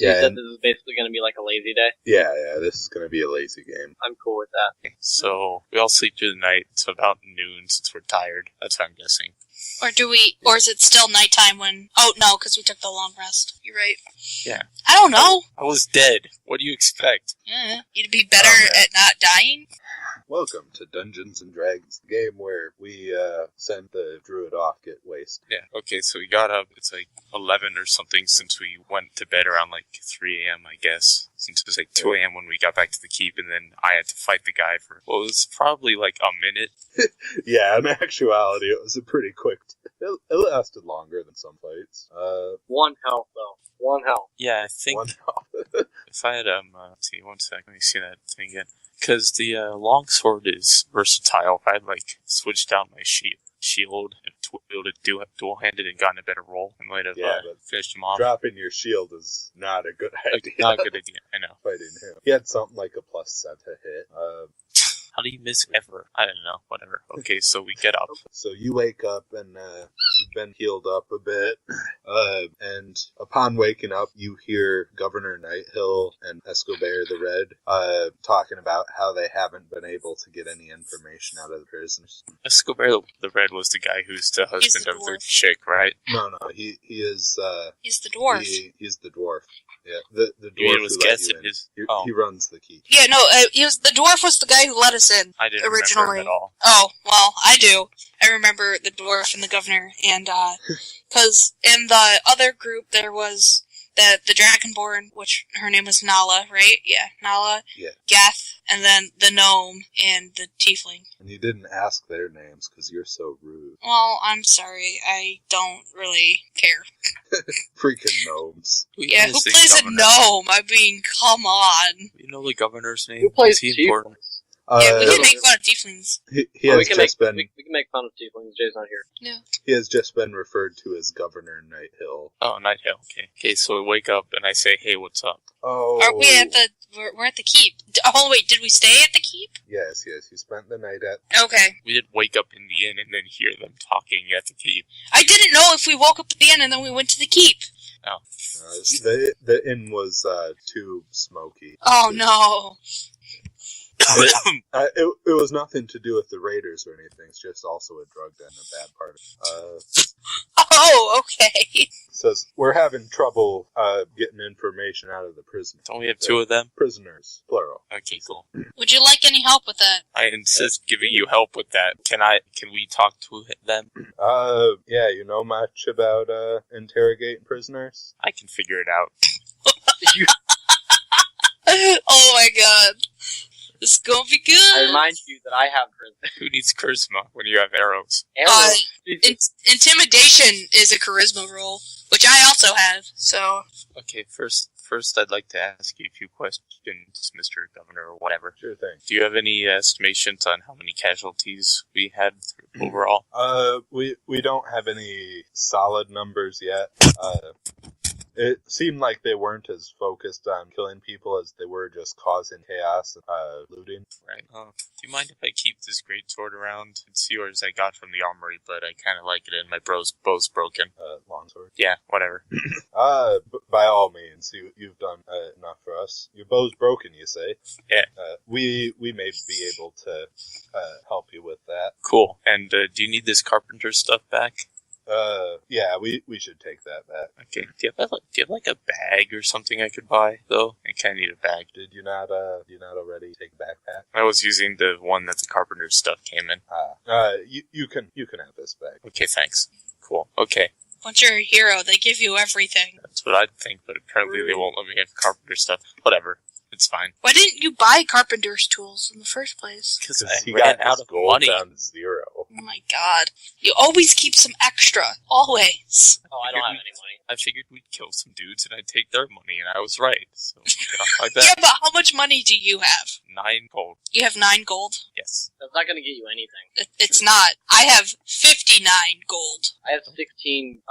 So you said this is basically going to be like a lazy day? Yeah, this is going to be a lazy game. I'm cool with that. Okay, so we all sleep through the night. It's about noon since we're tired. That's what I'm guessing. Or is it still nighttime when... Oh, no, because we took the long rest. You're right. Yeah. I don't know. I was dead. What do you expect? Yeah. You'd be better at not dying? Welcome to Dungeons & Dragons, the game where we send the druid off, get wasted. Yeah, okay, so we got up, it's like 11 or something since we went to bed around like 3 a.m., I guess. Since it was like 2 a.m. when we got back to the keep, and then I had to fight the guy for, well, it was probably like a minute. Yeah, in actuality, it was a pretty quick... It lasted longer than some fights. 1 health, though. 1 health. Yeah, I think... 1 health. If I had, see, 1 sec, let me see that thing again. Because the longsword is versatile. If I had, like, switched out my shield and wielded dual-handed and gotten a better roll, I might have finished him off. Dropping your shield is not a good idea. Not a good idea, I know. Fighting him. He had something like a +7 to hit. How do you miss ever? I don't know. Whatever. Okay, so we get up. So you wake up and you've been healed up a bit. And upon waking up, you hear Governor Nighthill and Escobar the Red talking about how they haven't been able to get any information out of the prisoners. Escobar the Red was the guy who's the husband of the chick, right? No, he is... He's the dwarf. He's the dwarf. Yeah, the dwarf was who let you in. He runs the keep. Yeah, no, the dwarf was the guy who let us in. I didn't originally. remember him at all. Oh, well, I do. I remember the dwarf and the governor, and, because in the other group there was the Dragonborn, which her name was Nala, right? Yeah, Nala. Yeah. Gath, and then the gnome and the tiefling. And you didn't ask their names because you're so rude. Well, I'm sorry. I don't really care. Freaking gnomes. Yeah, who plays a gnome? I mean, come on. You know the governor's name? Who plays Is he important? Yeah, we can make fun of tieflings. We can make fun of tieflings. Jay's not here. Yeah. He has just been referred to as Governor Nighthill. Oh, Nighthill. Okay. Okay, so we wake up and I say, "Hey, what's up?" Oh. Are we at the? We're at the keep. Oh wait, did we stay at the keep? Yes. You spent the night at. Okay. We didn't wake up in the inn and then hear them talking at the keep. I didn't know if we woke up at the inn and then we went to the keep. Oh. The inn was too smoky. Oh no. It was nothing to do with the raiders or anything. It's just also a drug den, a bad part of it. Oh, okay. Says, we're having trouble getting information out of the prisoners. Don't we have 2 of them? Prisoners, plural. Okay, cool. Would you like any help with that? I insist giving you help with that. Can we talk to them? Yeah, you know much about interrogating prisoners? I can figure it out. Oh my god. This is gonna be good. I remind you that I have charisma. Who needs charisma when you have arrows? Intimidation is a charisma roll, which I also have, so... Okay, first I'd like to ask you a few questions, Mr. Governor, or whatever. Sure thing. Do you have any estimations on how many casualties we had overall? We don't have any solid numbers yet. It seemed like they weren't as focused on killing people as they were just causing chaos and looting. Right. Do you mind if I keep this greatsword around? It's yours I got from the armory, but I kind of like it, and my bow's broken. Longsword? Yeah, whatever. By all means, you've done enough for us. Your bow's broken, you say? Yeah. We may be able to help you with that. Cool. And do you need this carpenter stuff back? Yeah, we should take that back. Okay. Do you have like a bag or something I could buy though? I kind of need a bag. Did you not already take a backpack? I was using the one that the carpenter's stuff came in. You can have this bag. Okay, thanks. Cool. Okay. Once you're a hero, they give you everything. That's what I'd think, but apparently they won't let me have carpenter stuff. Whatever. It's fine. Why didn't you buy carpenter's tools in the first place? Because I ran out of money. Down to 0. Oh my god. You always keep some extra. Always. Oh, I don't have any money. I figured we'd kill some dudes and I'd take their money, and I was right. So, like that. Yeah, but how much money do you have? 9 gold. You have 9 gold? Yes. That's not going to get you anything. It's not. I have 59 gold. I have 16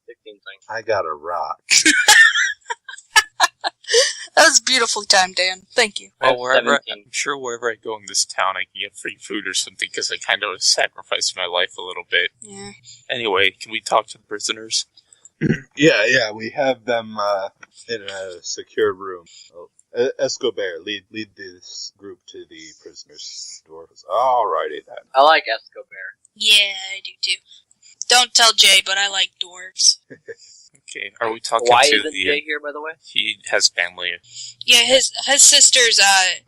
things. I got a rock. That was beautifully timed, Dan. Thank you. Well, I'm sure wherever I go in this town, I can get free food or something, because I kind of sacrificed my life a little bit. Yeah. Anyway, can we talk to the prisoners? Yeah, we have them in a secure room. Oh, Escobar, lead this group to the prisoners' doors. Alrighty then. I like Escobar. Yeah, I do too. Don't tell Jay, but I like dwarves. Okay, are we talking Why to isn't the... Jay here, by the way? He has family. Yeah, his sister's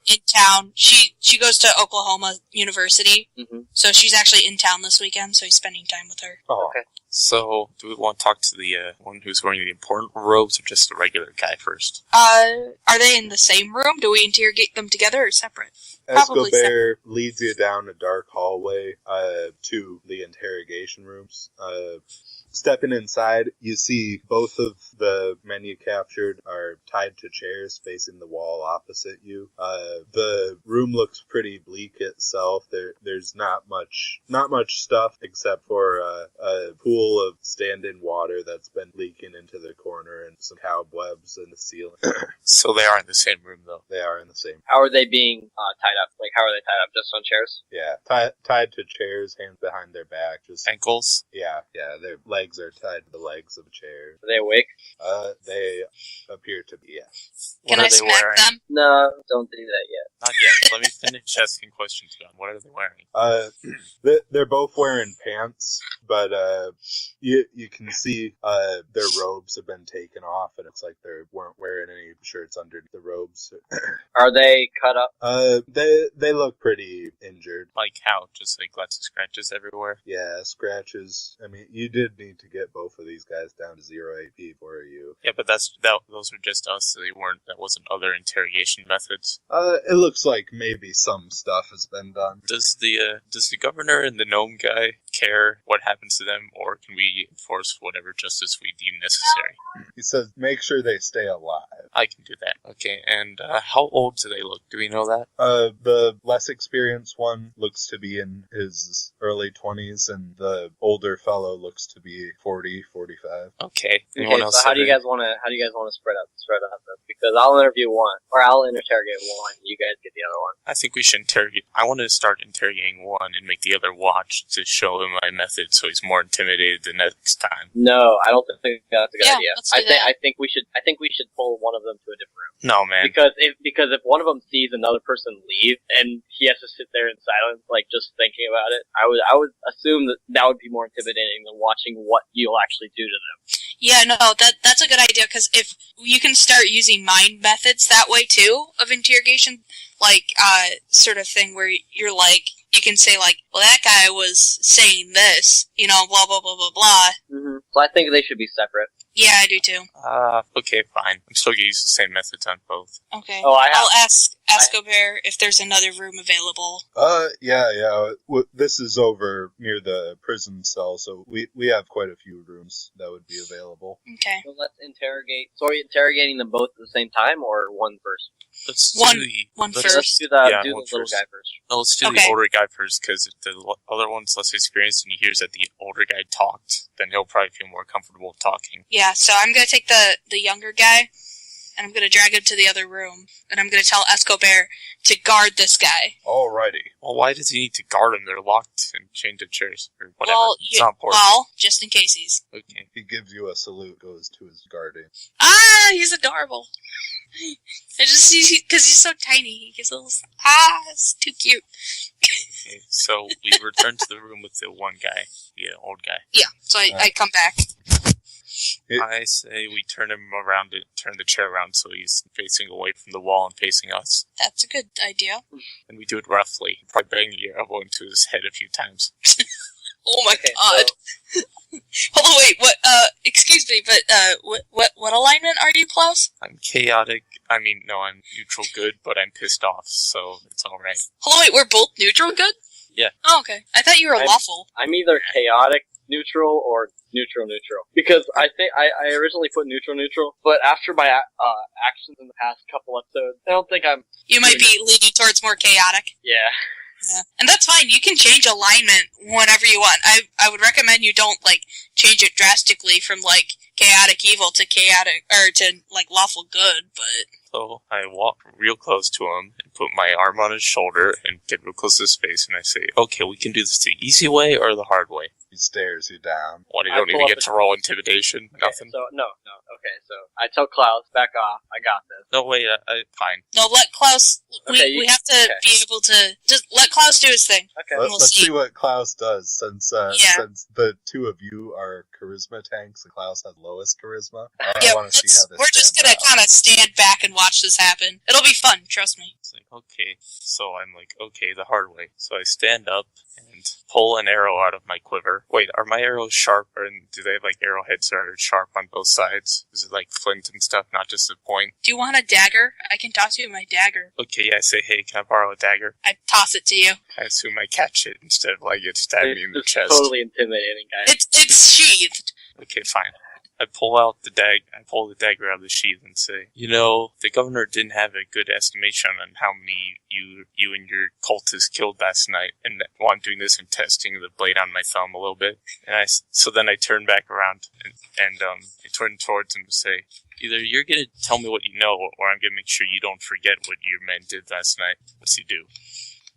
in town. She goes to Oklahoma University, so she's actually in town this weekend. So he's spending time with her. Oh, Okay. So, do we want to talk to the one who's wearing the important robes, or just the regular guy first? Are they in the same room? Do we interrogate them together or separate? Probably Escobar leads you down a dark hallway to the interrogation rooms. Stepping inside, you see both of the men you captured are tied to chairs facing the wall opposite you. The room looks pretty bleak itself. There's not much stuff except for a pool of stand-in water that's been leaking into the corner and some cobwebs in the ceiling. So they are in the same room, though. They are in the same. How are they being tied up? Like, how are they tied up? Just on chairs? Yeah, tied to chairs, hands behind their back. Just Ankles? yeah. Their legs are tied to the legs of a chair. Are they awake? They appear to be, yeah. Can What I are they smack wearing? them? No, don't do that yet. Not yet. Let me finish asking questions to them. What are they wearing? They're both wearing pants, but you can see their robes have been taken off, and it's like they weren't wearing any shirts underneath the robes. Are they cut up? They look pretty injured. Like how? Just like lots of scratches everywhere? Yeah, scratches. I mean, you did need to get both of these guys down to 0 AP for you. Yeah, but those are just us. That wasn't other interrogation methods. It looks like maybe some stuff has been done. Does the governor and the gnome guy care what happens to them, or can we enforce whatever justice we deem necessary? He says, make sure they stay alive. I can do that. Okay, and how old do they look? Do we know that? The less experienced one looks to be in his early 20s, and the older fellow looks to be 40, 45. Okay. Anyone Okay, else? so how do you guys want to spread up this? Because I'll interview one, or I'll interrogate one, and you guys get the other one. I think we should interrogate. I want to start interrogating one and make the other watch to show him my method, so he's more intimidated the next time. No, I don't think that's a good idea. Let's do that. I think we should pull one of them to a different room. No, man. Because if one of them sees another person leave and he has to sit there in silence, like just thinking about it, I would assume that would be more intimidating than watching what you'll actually do to them. Yeah, no, that's a good idea, because if you can start using mind methods that way too of interrogation, like sort of thing where you're like, you can say like, well, that guy was saying this, blah blah blah blah blah. Mm-hmm. So I think they should be separate. Yeah, I do too. Okay, fine. I'm still gonna use the same methods on both. Okay. Oh, I'll ask Escobar if there's another room available. Yeah. This is over near the prison cell, so we have quite a few rooms that would be available. Okay. So let's interrogate. So are you interrogating them both at the same time, or one first? Let's One let's- first. Let's do the Yeah, little one first. guy first. No, let's do Okay. the older guy first, because if the other one's less experienced and he hears that the older guy talked, then he'll probably feel more comfortable talking. Yeah, so I'm gonna take the younger guy, and I'm gonna drag him to the other room, and I'm gonna tell Escobar to guard this guy. Alrighty. Well, why does he need to guard him? They're locked and chained to chairs, or whatever. Well, it's not important. just in case he's... Okay. He gives you a salute, goes to his guardian. Ah, he's adorable. I just see, because he's so tiny, he gives a little... it's too cute. Okay, so we return to the room with the one guy, the old guy. Yeah, so I come back. I say we turn him around and turn the chair around so he's facing away from the wall and facing us. That's a good idea. And we do it roughly, probably banging your elbow into his head a few times. Oh my Okay, god. Hold on, wait, what, excuse me, but, what alignment are you, Klaus? I'm chaotic. I'm neutral good, but I'm pissed off, so it's alright. Hold on, wait, we're both neutral good? Yeah. Oh, okay. I thought you were lawful. I'm either chaotic neutral or neutral. Because I think I originally put neutral, but after my actions in the past couple episodes, I don't think I'm... You might be leaning towards more chaotic. Yeah. Yeah. And that's fine, you can change alignment whenever you want. I would recommend you don't, change it drastically from, chaotic evil to chaotic, or to, lawful good, but... So I walk real close to him and put my arm on his shoulder and get real close to his face and I say, okay, we can do this the easy way or the hard way. He stares you down. What, you I don't pull even up get a- to roll intimidation? Okay, Nothing? so, no. Okay, so I tell Klaus, back off. I got this. No, wait, fine. No, let Klaus. Okay, We have to be able to just let Klaus do his thing. Okay. We'll Let's see. see what Klaus does, since the two of you are charisma tanks and Klaus has lowest charisma. I want to see how this we're just gonna stands out. kind of stand back and watch this happen. It'll be fun, trust me. It's like, okay. So I'm like, okay, the hard way. So I stand up and pull an arrow out of my quiver. Wait, are my arrows sharp, or do they have like arrowheads that are sharp on both sides? Is it like flint and stuff, not just a point? Do you want a dagger? I can toss you my dagger. Okay, yeah, I say, hey, can I borrow a dagger? I toss it to you. I assume I catch it instead of like it stabbing me in the It's chest. totally intimidating, guys. It's sheathed. Okay, fine. I pull the dagger out of the sheath and say, the governor didn't have a good estimation on how many you and your cultists killed last night, and while I'm doing this, I'm testing the blade on my thumb a little bit, and so then I turn back around and I turn towards him and say, either you're gonna tell me what you know, or I'm gonna make sure you don't forget what your men did last night. What's he do?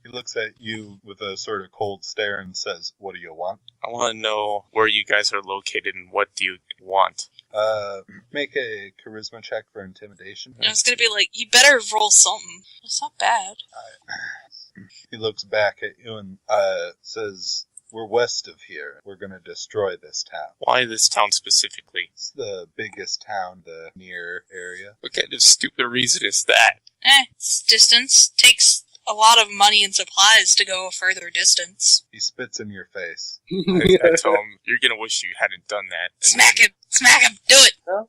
He looks at you with a sort of cold stare and says, "What do you want?" I want to know where you guys are located and what do you want. Make a charisma check for intimidation. I was gonna be like, you better roll something. It's not bad. He looks back at you and says, "We're west of here. We're going to destroy this town." Why this town specifically? It's the biggest town, the near area. What kind of stupid reason is that? It's distance. Takes a lot of money and supplies to go a further distance. He spits in your face. I tell him, you're gonna wish you hadn't done that. And Smack then him! Smack him! Do it! No,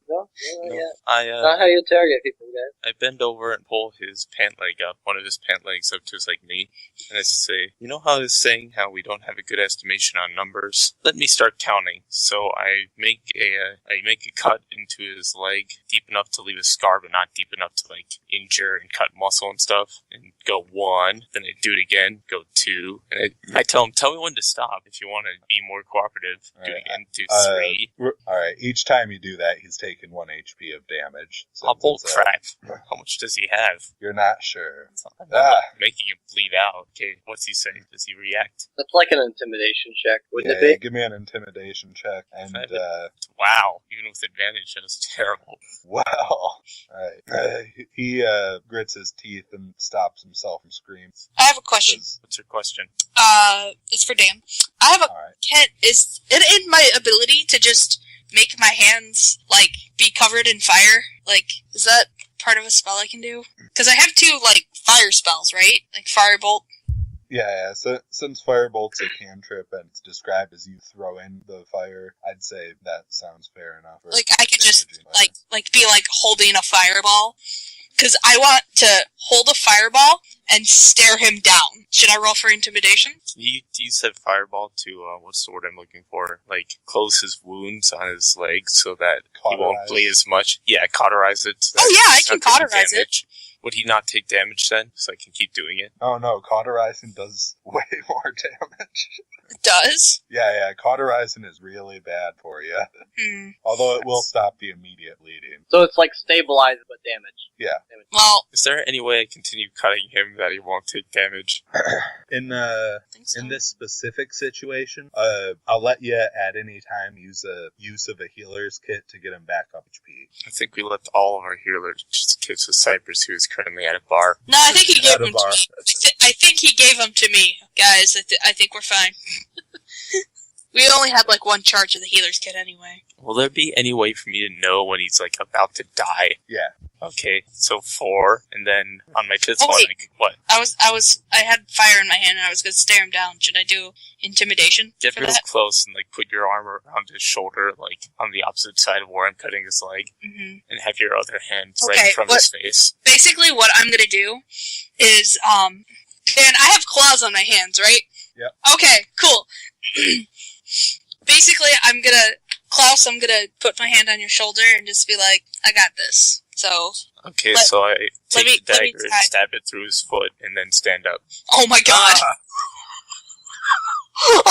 yeah. I Not how you interrogate people, guys. I bend over and pull his pant leg up, one of his pant legs up to his knee, and I say, you know how I was saying how we don't have a good estimation on numbers? Let me start counting. So I make a cut into his leg, deep enough to leave a scar, but not deep enough to injure and cut muscle and stuff. And go 1, then I do it again, go 2, and I tell him, tell me when to stop if you want to be more cooperative. Do it again, do 3. Alright, each time you do that, he's taking 1 HP of damage. Oh, bull crap. How much does he have? You're not sure. I'm not making him bleed out. Okay, what's he saying? Does he react? That's like an intimidation check, wouldn't Yeah, it be? give me an intimidation check. And, Wow, even with advantage, that was terrible. wow. Alright. He grits his teeth and stops himself from screaming. I have a question. What's your question? It's for Dan. I have a... Alright. Is it in my ability to just make my hands, be covered in fire? Is that part of a spell I can do? Because I have 2, fire spells, right? Firebolt. Yeah, so since Firebolt's a cantrip and it's described as you throw in the fire, I'd say that sounds fair enough. I could just, be holding a fireball. Because I want to hold a fireball and stare him down. Should I roll for intimidation? You said fireball to, what's the word I'm looking for? Close his wounds on his legs so that he won't bleed as much. Yeah, cauterize it. So I can cauterize it. Would he not take damage then? So I can keep doing it? Oh no, cauterizing does way more damage. It does? Yeah, cauterizing is really bad for you. Although it will stop the immediate bleeding. So it's like stabilize but damage. Yeah. Well... Is there any way I continue cutting him that he won't take damage? In so. In this specific situation, I'll let you at any time use of a healer's kit to get him back up HP. I think we left all of our healers kits with Cypress, who is currently at a bar. No, I think he gave At a them bar. to me. I think he gave them to me. Guys, I think we're fine. We only had 1 charge of the healer's kit anyway. Will there be any way for me to know when he's about to die? Yeah. Okay, so 4, and then on my 5th one, wait. what? I had fire in my hand and I was gonna stare him down. Should I do intimidation? Get for real that? close and put your arm around his shoulder, on the opposite side of where I'm cutting his leg, and have your other hand right in front of his face. Basically, what I'm gonna do is, Dan, I have claws on my hands, right? Yep. Okay, cool. Basically, I'm gonna put my hand on your shoulder and just be like, I got this. So... Okay, so I take the dagger and try. stab it through his foot, and then stand up. Oh my god! Oh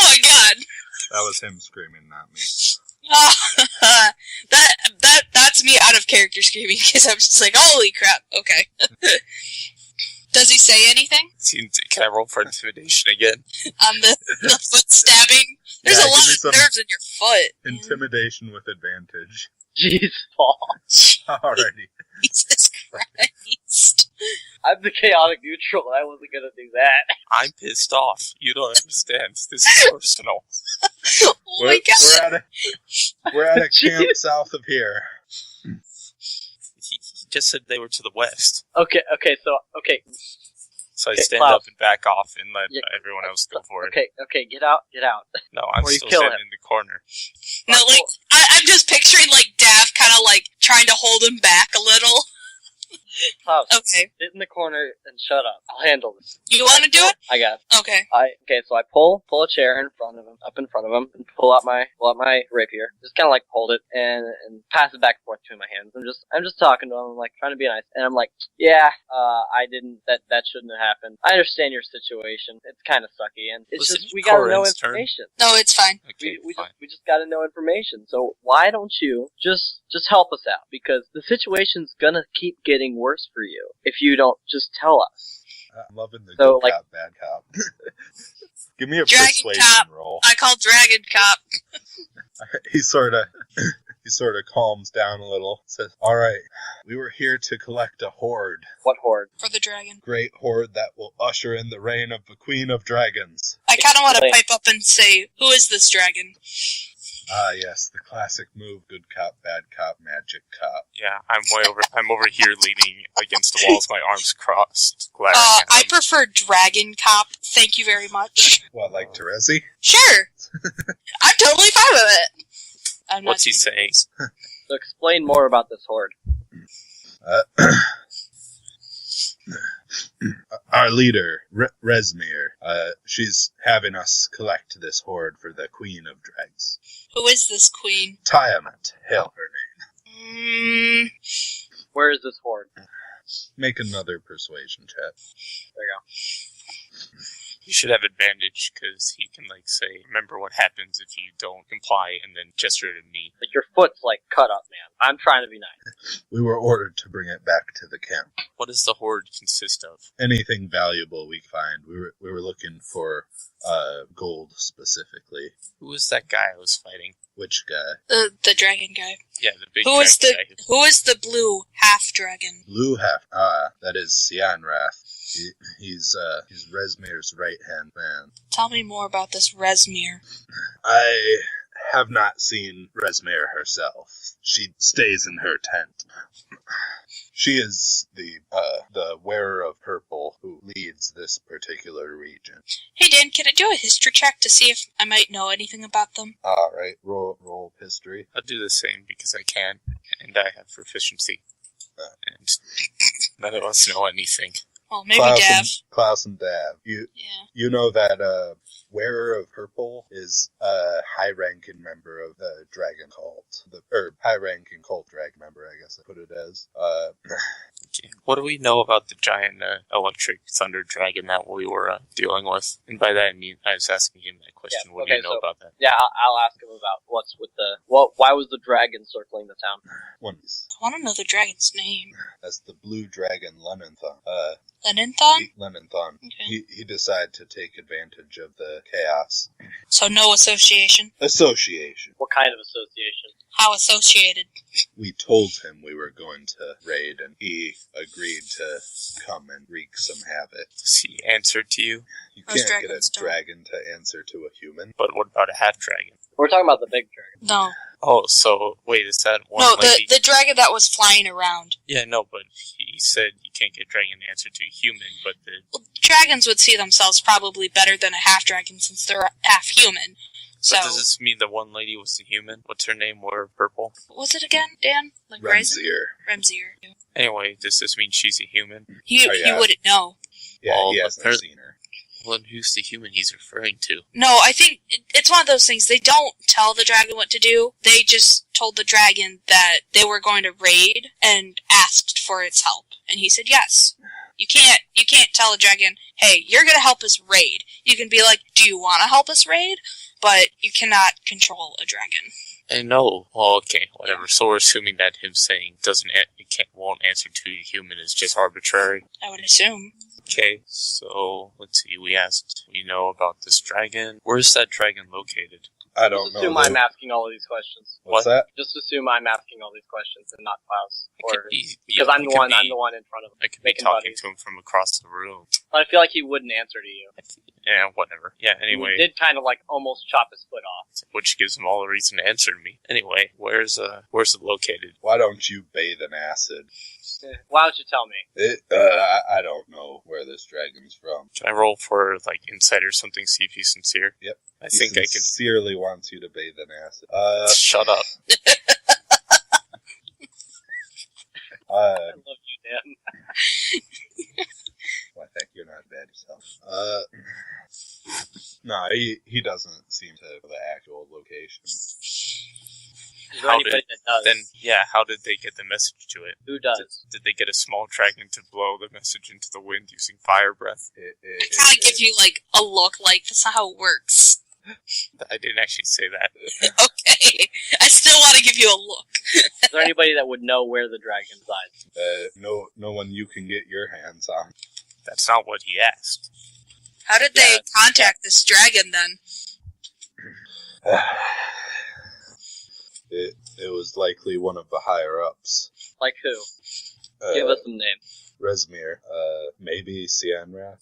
my god! That was him screaming, not me. That's me out of character screaming, because I'm just like, holy crap, okay. Does he say anything? Can I roll for intimidation again? On the foot stabbing? There's Yeah, a give lot me of some nerves in your foot. man. Intimidation with advantage. Jeez, Paul. Alrighty. Jesus Christ. I'm the chaotic neutral, and I wasn't gonna do that. I'm pissed off. You don't understand. This is personal. Oh my god. We're at a camp south of here. He just said they were to the west. Okay, So I Okay, stand Klaus. up and back off and let Yeah. everyone else go for it. okay, get out. No, I'm Or you still kill standing him. in the corner. No, like, I'm just picturing, like, Dav kind of, like, trying to hold him back a little. Klaus, Okay. sit in the corner and shut up. I'll handle this. You want to do it? I got it. Okay. So I pull a chair up in front of him, and pull out my rapier. Just kind of like hold it and pass it back and forth between my hands. I'm just talking to him, I'm like trying to be nice, and I'm like, yeah, I didn't. That shouldn't have happened. I understand your situation. It's kind of sucky, and it's Was just it we gotta know Corin's turn? information. No, it's fine. Okay, fine. We just gotta know information. So why don't you just help us out? Because the situation's gonna keep getting worse for you if you don't just tell us. I'm loving the So, good like- cop, bad cop. Give me a Dragon persuasion cop. roll. I call Dragon Cop. He sort of calms down a little. Says, "All right, we were here to collect a hoard, What horde? For the dragon. great hoard that will usher in the reign of the Queen of Dragons." I kind of want to Explain. pipe up and say, who is this dragon? Ah, yes, the classic move: good cop, bad cop, magic cop. Yeah, I'm over here leaning against the walls, my arms crossed, glaring at I him. prefer Dragon Cop. Thank you very much. What, like Terezi? Sure. I'm totally fine with it. I'm not What's he saying? So explain more about this horde. Our leader, Resmir, she's having us collect this hoard for the Queen of Drags. Who is this queen? Tiamat, hail her name. Where is this horde? Make another persuasion check. There you go. You should have advantage, because he can, like, say, remember what happens if you don't comply, and then gesture to me. Like your foot's like cut up, man. I'm trying to be nice. We were ordered to bring it back to the camp. What does the horde consist of? Anything valuable we find. We were looking for gold specifically. Who was that guy I was fighting? Which guy? The dragon guy. Yeah, the big Who is dragon guy. Who is the blue half dragon? Blue half. That is Sianrath. He's Resmir's right-hand man. Tell me more about this Resmir. I have not seen Resmir herself. She stays in her tent. She is the wearer of purple who leads this particular region. Hey Dan, can I do a history check to see if I might know anything about them? All right, roll history. I'll do the same, because I can, and I have proficiency. And none of us know anything. Well, maybe Dav. Klaus and Dav. Yeah. You know that wearer of purple is a high-ranking member of the dragon cult, high-ranking cult dragon member, I guess I put it as. Okay. What do we know about the giant electric thunder dragon that we were dealing with? And by that I mean, I was asking him that question. Yeah, What do you okay, know so- about that? Yeah, I'll ask him about what's with why was the dragon circling the town? One is I want to know the dragon's name. as the blue dragon Lenonthon. Lenonthon? Lenonthon. Okay. He decided to take advantage of the chaos. So no association. Association. What kind of association? How associated? We told him we were going to raid, and he agreed to come and wreak some havoc. Does he answer to you? You Those can't get a dragons don't. dragon to answer to a human. But what about a half dragon? We're talking about the big dragon. No. Oh, so wait, is that one No, lady? the dragon that was flying around. Yeah, no, but he said you can't get dragon to answer to a human, but the Well, dragons would see themselves probably better than a half dragon since they're half human. So, but does this mean the one lady was a human? What's her name? Wore purple? what was it again, Dan? Like Ryzen? Remzir. Remzir. Anyway, does this mean she's a human? He Oh, yeah. wouldn't know. Yeah, Well, he hasn't apparent- seen her. Well, then who's the human he's referring to? No, I think it's one of those things. They don't tell the dragon what to do. They just told the dragon that they were going to raid and asked for its help. And he said yes. You can't tell a dragon, hey, you're going to help us raid. You can be like, do you want to help us raid? But you cannot control a dragon. I know. Well, okay, whatever. So we're assuming that him saying won't answer to a human is just arbitrary. I would assume. Okay, so let's see. We asked, we know about this dragon. Where's that dragon located? I don't Just know. assume I'm asking all of these questions. What's What? that? Just assume I'm asking all these questions and not Klaus. It could Or be, because yeah, I'm it the could one. be- I'm the one in front of him. I could be making talking buddies. to him from across the room. But I feel like he wouldn't answer to you. Yeah, whatever. Yeah, anyway. He did kind of like almost chop his foot off. Which gives him all the reason to answer me. Anyway, where's it located? Why don't you bathe in acid? Why don't you tell me? I don't know where this dragon's from. Can I roll for like insight or something? See if he's sincere. Yep. I He think I can. sincerely wants you to bathe in acid. Shut up. I love you, Dan. Well, I think you're not bad yourself. No, he doesn't seem to know the actual location. Is there anybody that does? Then yeah, how did they get the message to it? Who does? Did they get a small dragon to blow the message into the wind using fire breath? I kind of give you, like, a look, like, that's not how it works. I didn't actually say that. Okay. I still want to give you a look. Is there anybody that would know where the dragon resides? No one you can get your hands on. That's not what he asked. How did they contact this dragon, then? It was likely one of the higher ups. Like who? Give us some names. Resmir. Maybe Cianra.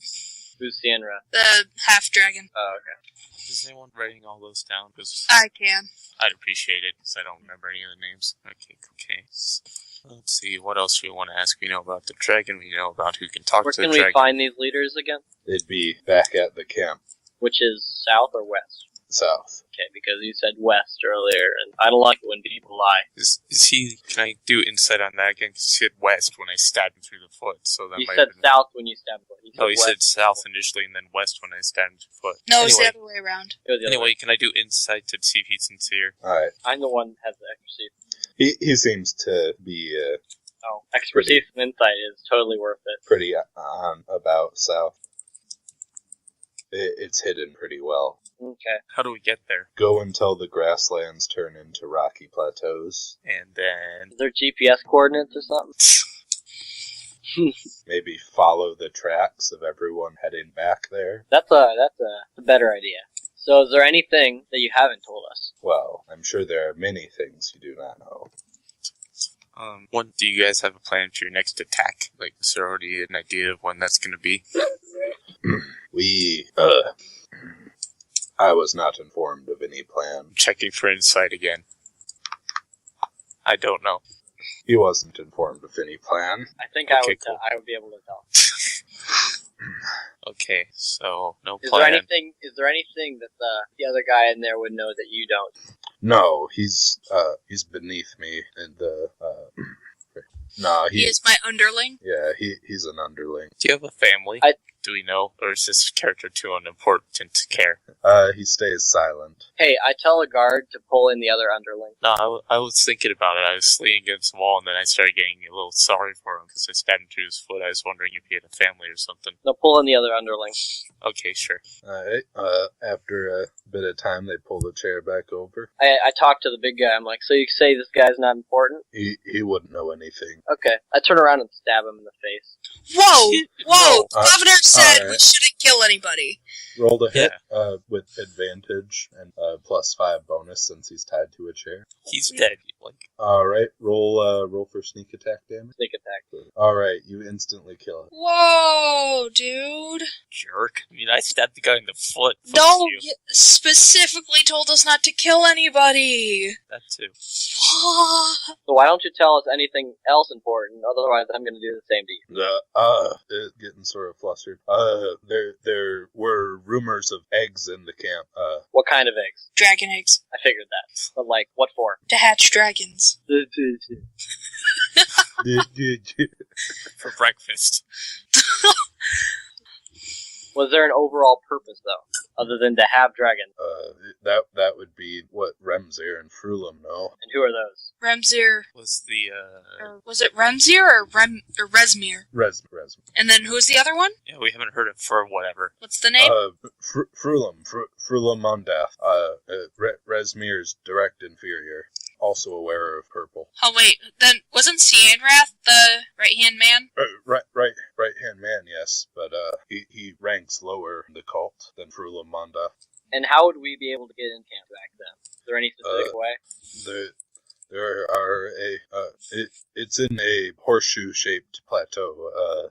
Who's Sienra? The half-dragon. Oh, okay. Is anyone writing all those down? Because I can. I'd appreciate it, because I don't remember any of the names. Okay. Let's see, what else do we want to ask? We know about the dragon, we know about who can talk Where to the can dragon. we find these leaders again? They'd be back at the camp, Which is south or west? south. Okay, because you said west earlier, and I don't like it when people lie. Is he, can I do insight on that again? Because he said west when I stabbed him through the foot, so that You might said have been... south when you stabbed him. He Oh, he said west. south initially and then west when I stabbed him through the foot. No, it's the Anyway. other way around. It was the other Anyway, way. can I do insight to see if he's sincere? Alright. I'm the one that has the expertise. He seems to be Oh, expertise and insight is totally worth it. pretty on about south. It's hidden pretty well. Okay. How do we get there? Go until the grasslands turn into rocky plateaus. And then... Is there GPS coordinates or something? Maybe follow the tracks of everyone heading back there. That's a better idea. So is there anything that you haven't told us? Well, I'm sure there are many things you do not know. When do you guys have a plan for your next attack? Like, is there already an idea of when that's going to be? I was not informed of any plan. Checking for insight again. I don't know. He wasn't informed of any plan. I think Okay, cool. I would be able to tell. Okay, so no Is plan. there anything that the other guy in there would know that you don't? No, he's beneath me, and He is my underling. yeah, he's an underling. Do you have a family? I- Do we know? Or is this character too unimportant to care? He stays silent. Hey, I tell a guard to pull in the other underling. No, I was thinking about it. I was leaning against the wall, and then I started getting a little sorry for him because I stabbed him through his foot. I was wondering if he had a family or something. No, pull in the other underling. Okay, sure. Alright, after a bit of time, they pull the chair back over. I talk to the big guy. I'm like, so you say this guy's not important? He wouldn't know anything. Okay. I turn around and stab him in the face. Whoa! Whoa! No, The governor said alright. we shouldn't kill anybody. Roll to hit with advantage and +5 bonus since he's tied to a chair. He's dead. Like, Alright, roll for sneak attack damage. Sneak attack. Alright, you instantly kill it. Whoa, dude. jerk. I mean, I stabbed the guy in the foot. Fuck No, you. you specifically told us not to kill anybody. That too. So why don't you tell us anything else important? Otherwise, I'm going to do the same to you. Getting sort of flustered. There were rumors of eggs in the camp. What kind of eggs? Dragon eggs. I figured that. But like, what for? To hatch dragons. For breakfast. Was there an overall purpose, though, other than to have dragons? That would be what Remzir and Frulum know. And who are those? Remzir. Was the, Or was it Remzir or Resmir? Resm. And then who's the other one? yeah, we haven't heard it for whatever. What's the name? Frulum Mondath. Resmir's direct inferior. also aware of purple. Oh wait, then wasn't Cianrath the right-hand man? Right-hand man, yes, but he ranks lower in the cult than Frulamanda. And how would we be able to get in camp back then? Is there any specific way? There are it's in a horseshoe-shaped plateau.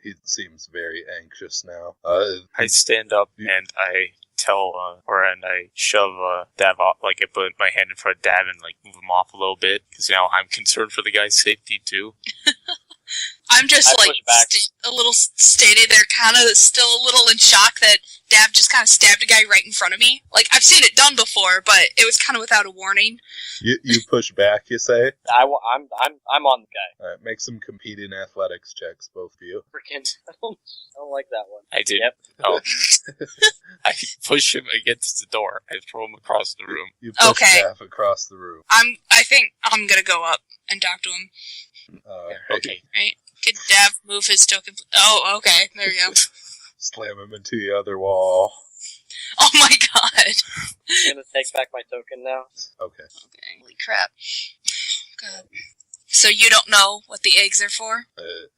He seems very anxious now. I stand up and I tell, and I shove Dav off, like I put my hand in front of Dav and like move him off a little bit, because I'm concerned for the guy's safety too. I'm just a little stating there, kind of still a little in shock that Dav just kind of stabbed a guy right in front of me. Like, I've seen it done before, but it was kind of without a warning. You push back, you say? I'm on the guy. All right, make some competing athletics checks, both of you. Freaking, I don't like that one. I did. Yep. Oh. I push him against the door. I throw him across the room. You push Dav across the room. I think I'm gonna go up and talk to him. Okay. Right? Could Dav move his token? Oh, okay. There you go. Slam him into the other wall. Oh my god. I'm gonna take back my token now. Okay. Holy crap. God. So you don't know what the eggs are for?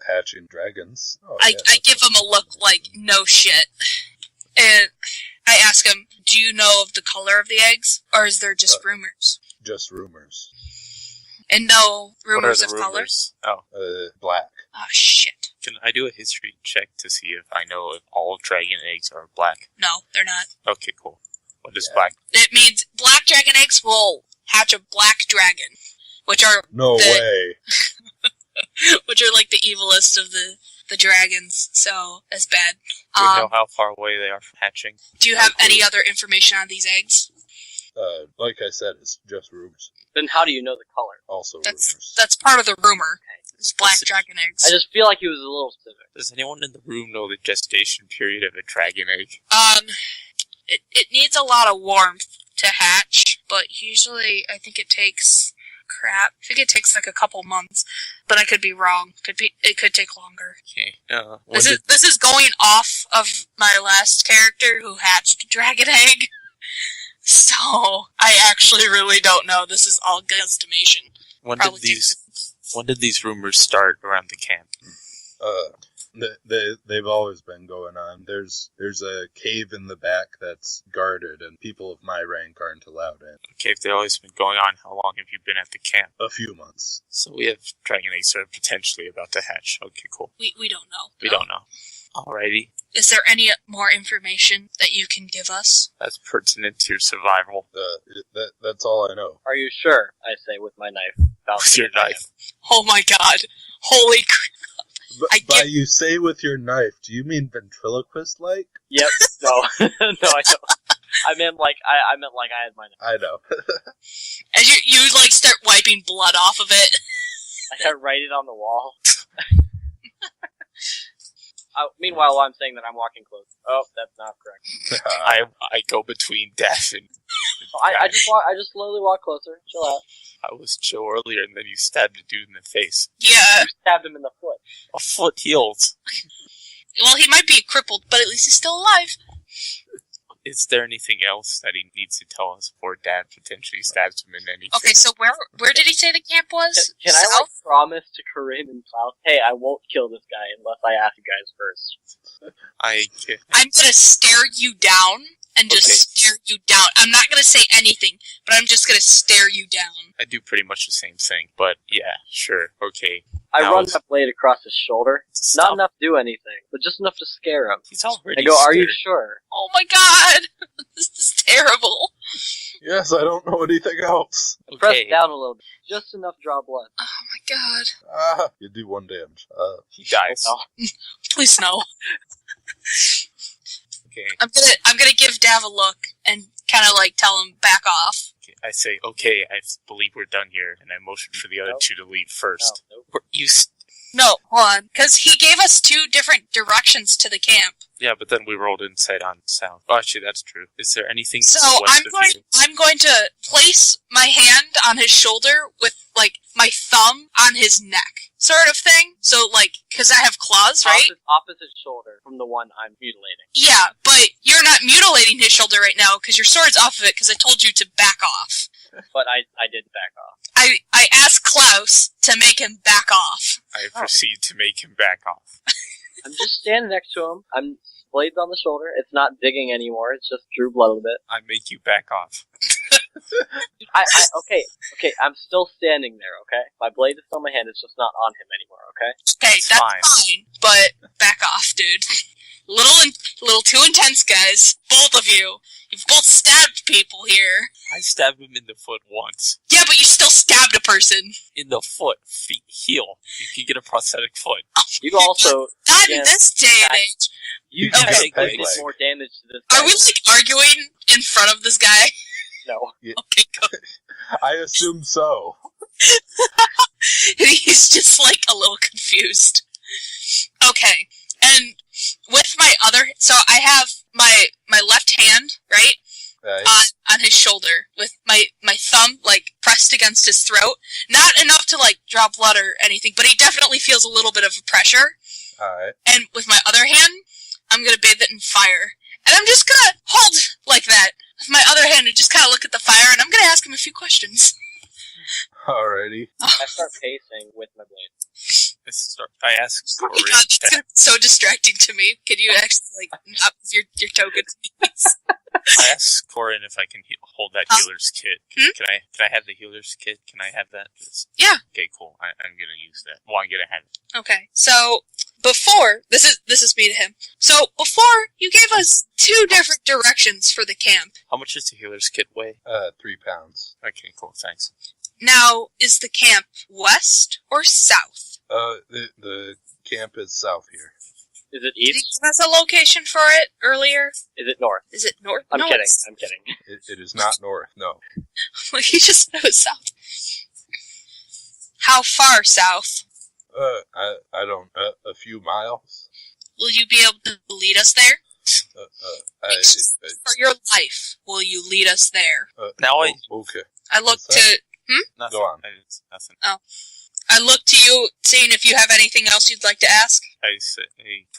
Hatching dragons. Oh, I give him a look like, no shit. And I ask him, do you know of the color of the eggs? Or is there just rumors? Just rumors. And no rumors of rumors? colors? Oh. Black. Oh, shit. Can I do a history check to see if I know if all dragon eggs are black? No, they're not. Okay, cool. What is black? It means black dragon eggs will hatch a black dragon, which are No way. which are like the evilest of the dragons. So that's bad. Do you know how far away they are from hatching? Do you have any other information on these eggs? Like I said, it's just rumors. Then how do you know the color? Also rumors. That's part of the rumor. It's black dragon eggs. I just feel like he was a little specific. Does anyone in the room know the gestation period of a dragon egg? It needs a lot of warmth to hatch, but usually I think it takes like a couple months, but I could be wrong. It could take longer. Okay. This is going off of my last character who hatched a dragon egg. So I actually really don't know. This is all guesstimation. When did these rumors start around the camp? They've always been going on. There's a cave in the back that's guarded, and people of my rank aren't allowed in. Okay, if they've always been going on, how long have you been at the camp? A few months. So we have dragon eggs that are potentially about to hatch. Okay, cool. We don't know. We don't know. Alrighty. Is there any more information that you can give us? That's pertinent to your survival. That's all I know. Are you sure? I say with my knife. With your knife. Oh my god. Holy crap. By you say with your knife, do you mean ventriloquist-like? Yep. No. No, I don't. I meant like I had my knife. I know. As you like start wiping blood off of it. I gotta write it on the wall. Meanwhile, while I'm saying that, I'm walking close. Oh, that's not correct. I go between Dash and... I just slowly walk closer. Chill out. I was chill earlier, and then you stabbed a dude in the face. Yeah. You stabbed him in the foot. A foot heals. Well, he might be crippled, but at least he's still alive. Is there anything else that he needs to tell us before Dad potentially stabs him in anything? Okay, so where did he say the camp was? Can I promise to Corinne and Klaus, hey, I won't kill this guy unless I ask you guys first. I'm gonna stare you down and just stare you down. I'm not gonna say anything, but I'm just gonna stare you down. I do pretty much the same thing, but yeah, sure, okay. I run that blade across his shoulder. Not enough to do anything, but just enough to scare him. He's already I go, are you scared. sure? Oh my god! This is terrible. Yes, I don't know anything else. Okay. Press down a little bit. Just enough to draw blood. Oh my god. You do 1 damage. He dies. Oh. Please no. Okay. I'm gonna give Dav a look and kind of like tell him back off. Okay. I say, okay, I believe we're done here, and I motion for the other two to leave first. No. No, hold on, because he gave us 2 different directions to the camp. Yeah, but then we rolled inside on south. Oh, actually, that's true. Is there anything So west of you? I'm going to place my hand on his shoulder with like my thumb on his neck, sort of thing. So like, because I have claws, right? Opposite shoulder from the one I'm mutilating. Yeah, but you're not mutilating his shoulder right now because your sword's off of it because I told you to back off. but I did back off. I asked Klaus to make him back off. I proceed to make him back off. I'm just standing next to him. I'm blades on the shoulder. It's not digging anymore. It's just drew blood a little bit. I make you back off. Okay. I'm still standing there. Okay, my blade is still in my hand. It's just not on him anymore. Okay. Okay, That's that's fine. But back off, dude. Little too intense, guys. Both of you. You've both stabbed people here. I stabbed him in the foot once. Yeah, but you still stabbed a person. In the foot. Feet. Heel. You can get a prosthetic foot. You can also. Not in Yeah. this day and age. You can can do get a peg more leg. damage to this guy. Are we, like, arguing in front of this guy? No. Okay, good. I assume so. He's just, like, a little confused. Okay, and with my other... So I have my left hand, right? Right. On his shoulder, with my thumb, like, pressed against his throat. Not enough to, like, draw blood or anything, but he definitely feels a little bit of a pressure. Alright. And with my other hand, I'm gonna bathe it in fire. And I'm just gonna hold like that, with my other hand, and just kind of look at the fire, and I'm gonna ask him a few questions. Alrighty. I start pacing with my blade. I asked Oh Corin. my god, that's gonna be so distracting to me. Can you actually, like, not with your token, please? I asked Corin if I can hold that healer's kit. Hmm? Can I have the healer's kit? Can I have that? Yeah. Okay, cool. I'm gonna use that. Well, I'm gonna have it. Okay, so before this is me to him. So before you gave us 2 different directions for the camp. How much does the healer's kit weigh? 3 pounds. Okay, cool. Thanks. Now, is the camp west or south? The camp is south here. Is it Did you east? give us a location for it earlier? Is it north? Is it north? I'm No, kidding. it's- I'm kidding. It is not north, no. Like, he just said it was south. How far south? I don't, a few miles. Will you be able to lead us there? For your life, will you lead us there? Now okay. I look What's to... Nothing. Go on. Nothing. I look to you, seeing if you have anything else you'd like to ask. I say,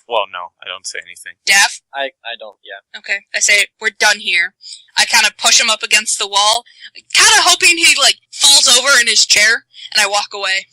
well, no, I don't say anything. Daff? I don't. Yeah. Okay. I say, we're done here. I kind of push him up against the wall, kind of hoping he, like, falls over in his chair, and I walk away.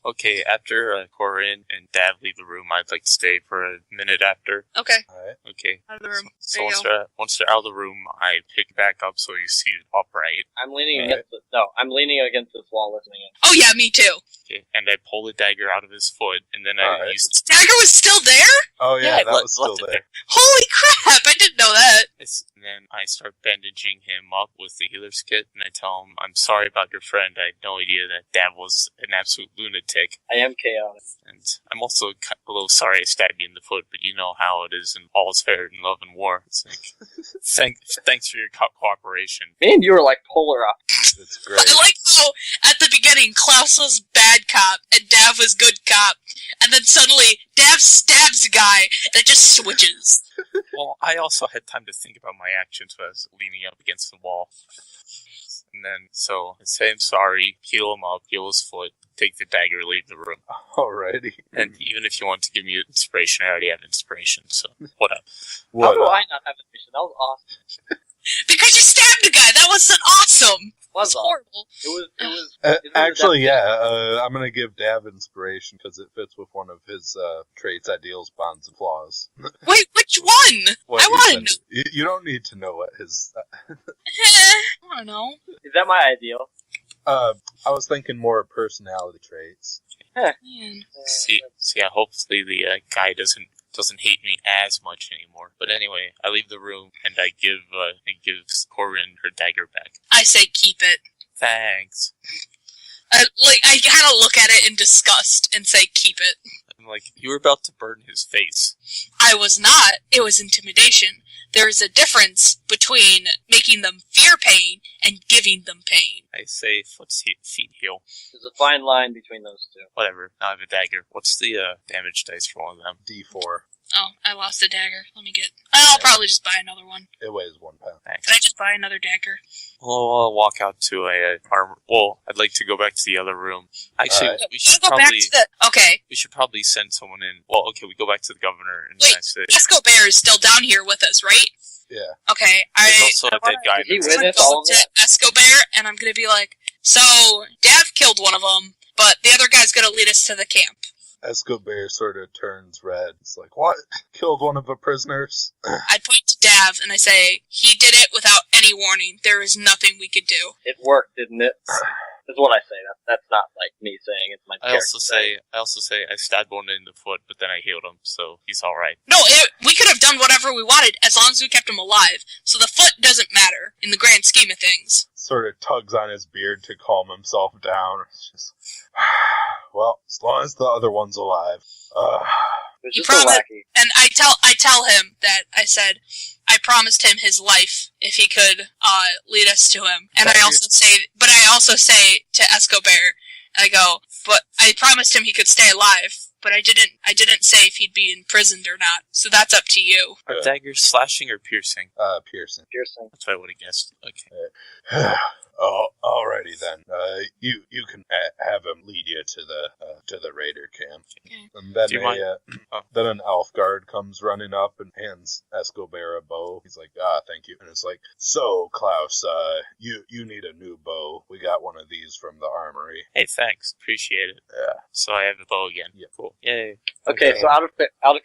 Okay, after Corin and Dad leave the room, I'd like to stay for a minute after. Okay. Alright. Okay. Out of the room. So There you once they're out of the room, I pick back up so you see it upright. I'm leaning Alright. against I'm leaning against this wall, listening in. Oh, yeah, me too. Okay, and I pull the dagger out of his foot, and then I Alright. use Dagger was still there? Oh yeah, I that was still left it there. Holy crap, I didn't know that. And then I start bandaging him up with the healer's kit, and I tell him, I'm sorry about your friend. I had no idea that Dad was an absolute lunatic. I am chaotic. And I'm also a little sorry I stabbed you in the foot, but you know how it is in all is fair in love and war. It's like, thanks for your cooperation. Me and you are like polar opposites. It's great. I like how, at the beginning, Klaus was bad cop, and Dav was good cop, and then suddenly, Dav stabs a guy, and it just switches. Well, I also had time to think about my actions when I was leaning up against the wall. And then, so, I say I'm sorry, heal him up, heal his foot, take the dagger, leave the room. Alrighty. And even if you want to give me inspiration, I already have inspiration, so what up? How do What? I not have a vision? That was awesome. Because you stabbed a guy, that wasn't awesome! Was It's awesome. horrible. It was. Actually, yeah, I'm gonna give Dav inspiration because it fits with one of his traits, ideals, bonds, and flaws. Wait, which one? What I you wanna send- You don't need to know what his. I don't know. Is that my ideal? I was thinking more personality traits. Man. See, yeah, hopefully the guy doesn't hate me as much anymore. But anyway, I leave the room and I give Corin her dagger back. I say keep it. Thanks. I kind of look at it in disgust and say keep it. I'm like, you were about to burn his face. I was not. It was intimidation. There is a difference between making them fear pain and giving them pain. I say, feet heal. There's a fine line between those two. Whatever. Now I have a dagger. What's the damage dice for one of them? D4. Oh, I lost a dagger. Let me get... I'll probably just buy another one. It weighs 1 pound. Thanks. Can I just buy another dagger? Well, I'll walk out to a armor. Well, I'd like to go back to the other room. Actually, Alright. we should Go back probably to the... Okay. we should probably send someone in. Well, okay, we go back to the governor and Wait, I say Escobar is still down here with us, right? Yeah. Okay, there's also a dead guy. Did he in the win room. it? all go of to Escobar, and I'm gonna be like, so, Dav killed one of them, but the other guy's gonna lead us to the camp. Escobar sort of turns red. It's like, what? Killed one of the prisoners? I point to Dav, and I say, he did it without any warning. There is nothing we could do. It worked, didn't it? That's what I say. That's not like me saying. It's my I also say I stabbed one in the foot, but then I healed him, so he's all right. No, we could have done whatever we wanted, as long as we kept him alive. So the foot doesn't matter, in the grand scheme of things. Sort of tugs on his beard to calm himself down. It's just, well, as long as the other one's alive. It's You just so promise- wacky. And I tell him that I said I promised him his life if he could lead us to him. And I also say to Escobar, I go, but I promised him he could stay alive, but I didn't say if he'd be imprisoned or not. So that's up to you. Are daggers slashing or piercing? Piercing. Piercing. That's what I would have guessed. Okay. Oh, alrighty then. You can have him lead you to the raider camp. Okay. And then Do you mind? then an elf guard comes running up and hands Escobar a bow. He's like, thank you. And it's like, so Klaus, you need a new bow. We got one of these from the armory. Hey, thanks. Appreciate it. Yeah. So I have the bow again. Yeah. Cool. Yay. Okay, so out of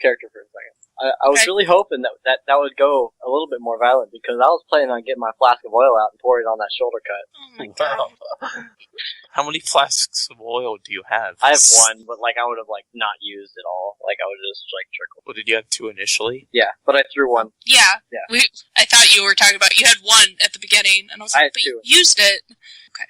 character for a second. I was Okay. really hoping that would go a little bit more violent because I was planning on getting my flask of oil out and pouring it on that shoulder cut. Oh my god. Wow. How many flasks of oil do you have? I have one, but I would have not used it all. I would just trickle. Well, did you have two initially? Yeah, but I threw one. Yeah. Yeah. I thought you were talking about you had one at the beginning, and I was I like, had but you two. used it. Okay.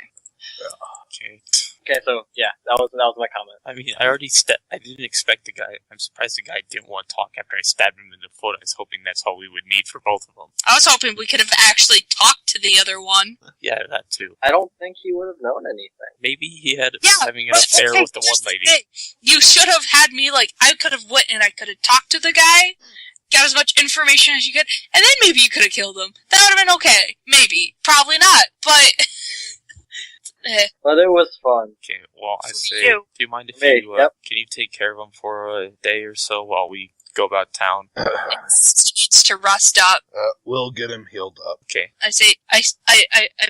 Okay. Okay, so yeah, that was my comment. I mean, I didn't expect the guy. I'm surprised the guy didn't want to talk after I stabbed him in the foot. I was hoping that's all we would need for both of them. I was hoping we could have actually talked to the other one. Yeah, that too. I don't think he would have known anything. Maybe he had Yeah, having an but affair okay, with the here's one lady. thing. You should have had me, I could have went and I could have talked to the guy, got as much information as you could, and then maybe you could have killed him. That would have been okay. Maybe. Probably not, but... But it was fun. Okay, well, I For say, you. do you mind if Me, you, yep. can you take care of him for a day or so while we go about town? It needs to rust up. We'll get him healed up. Okay. I say, I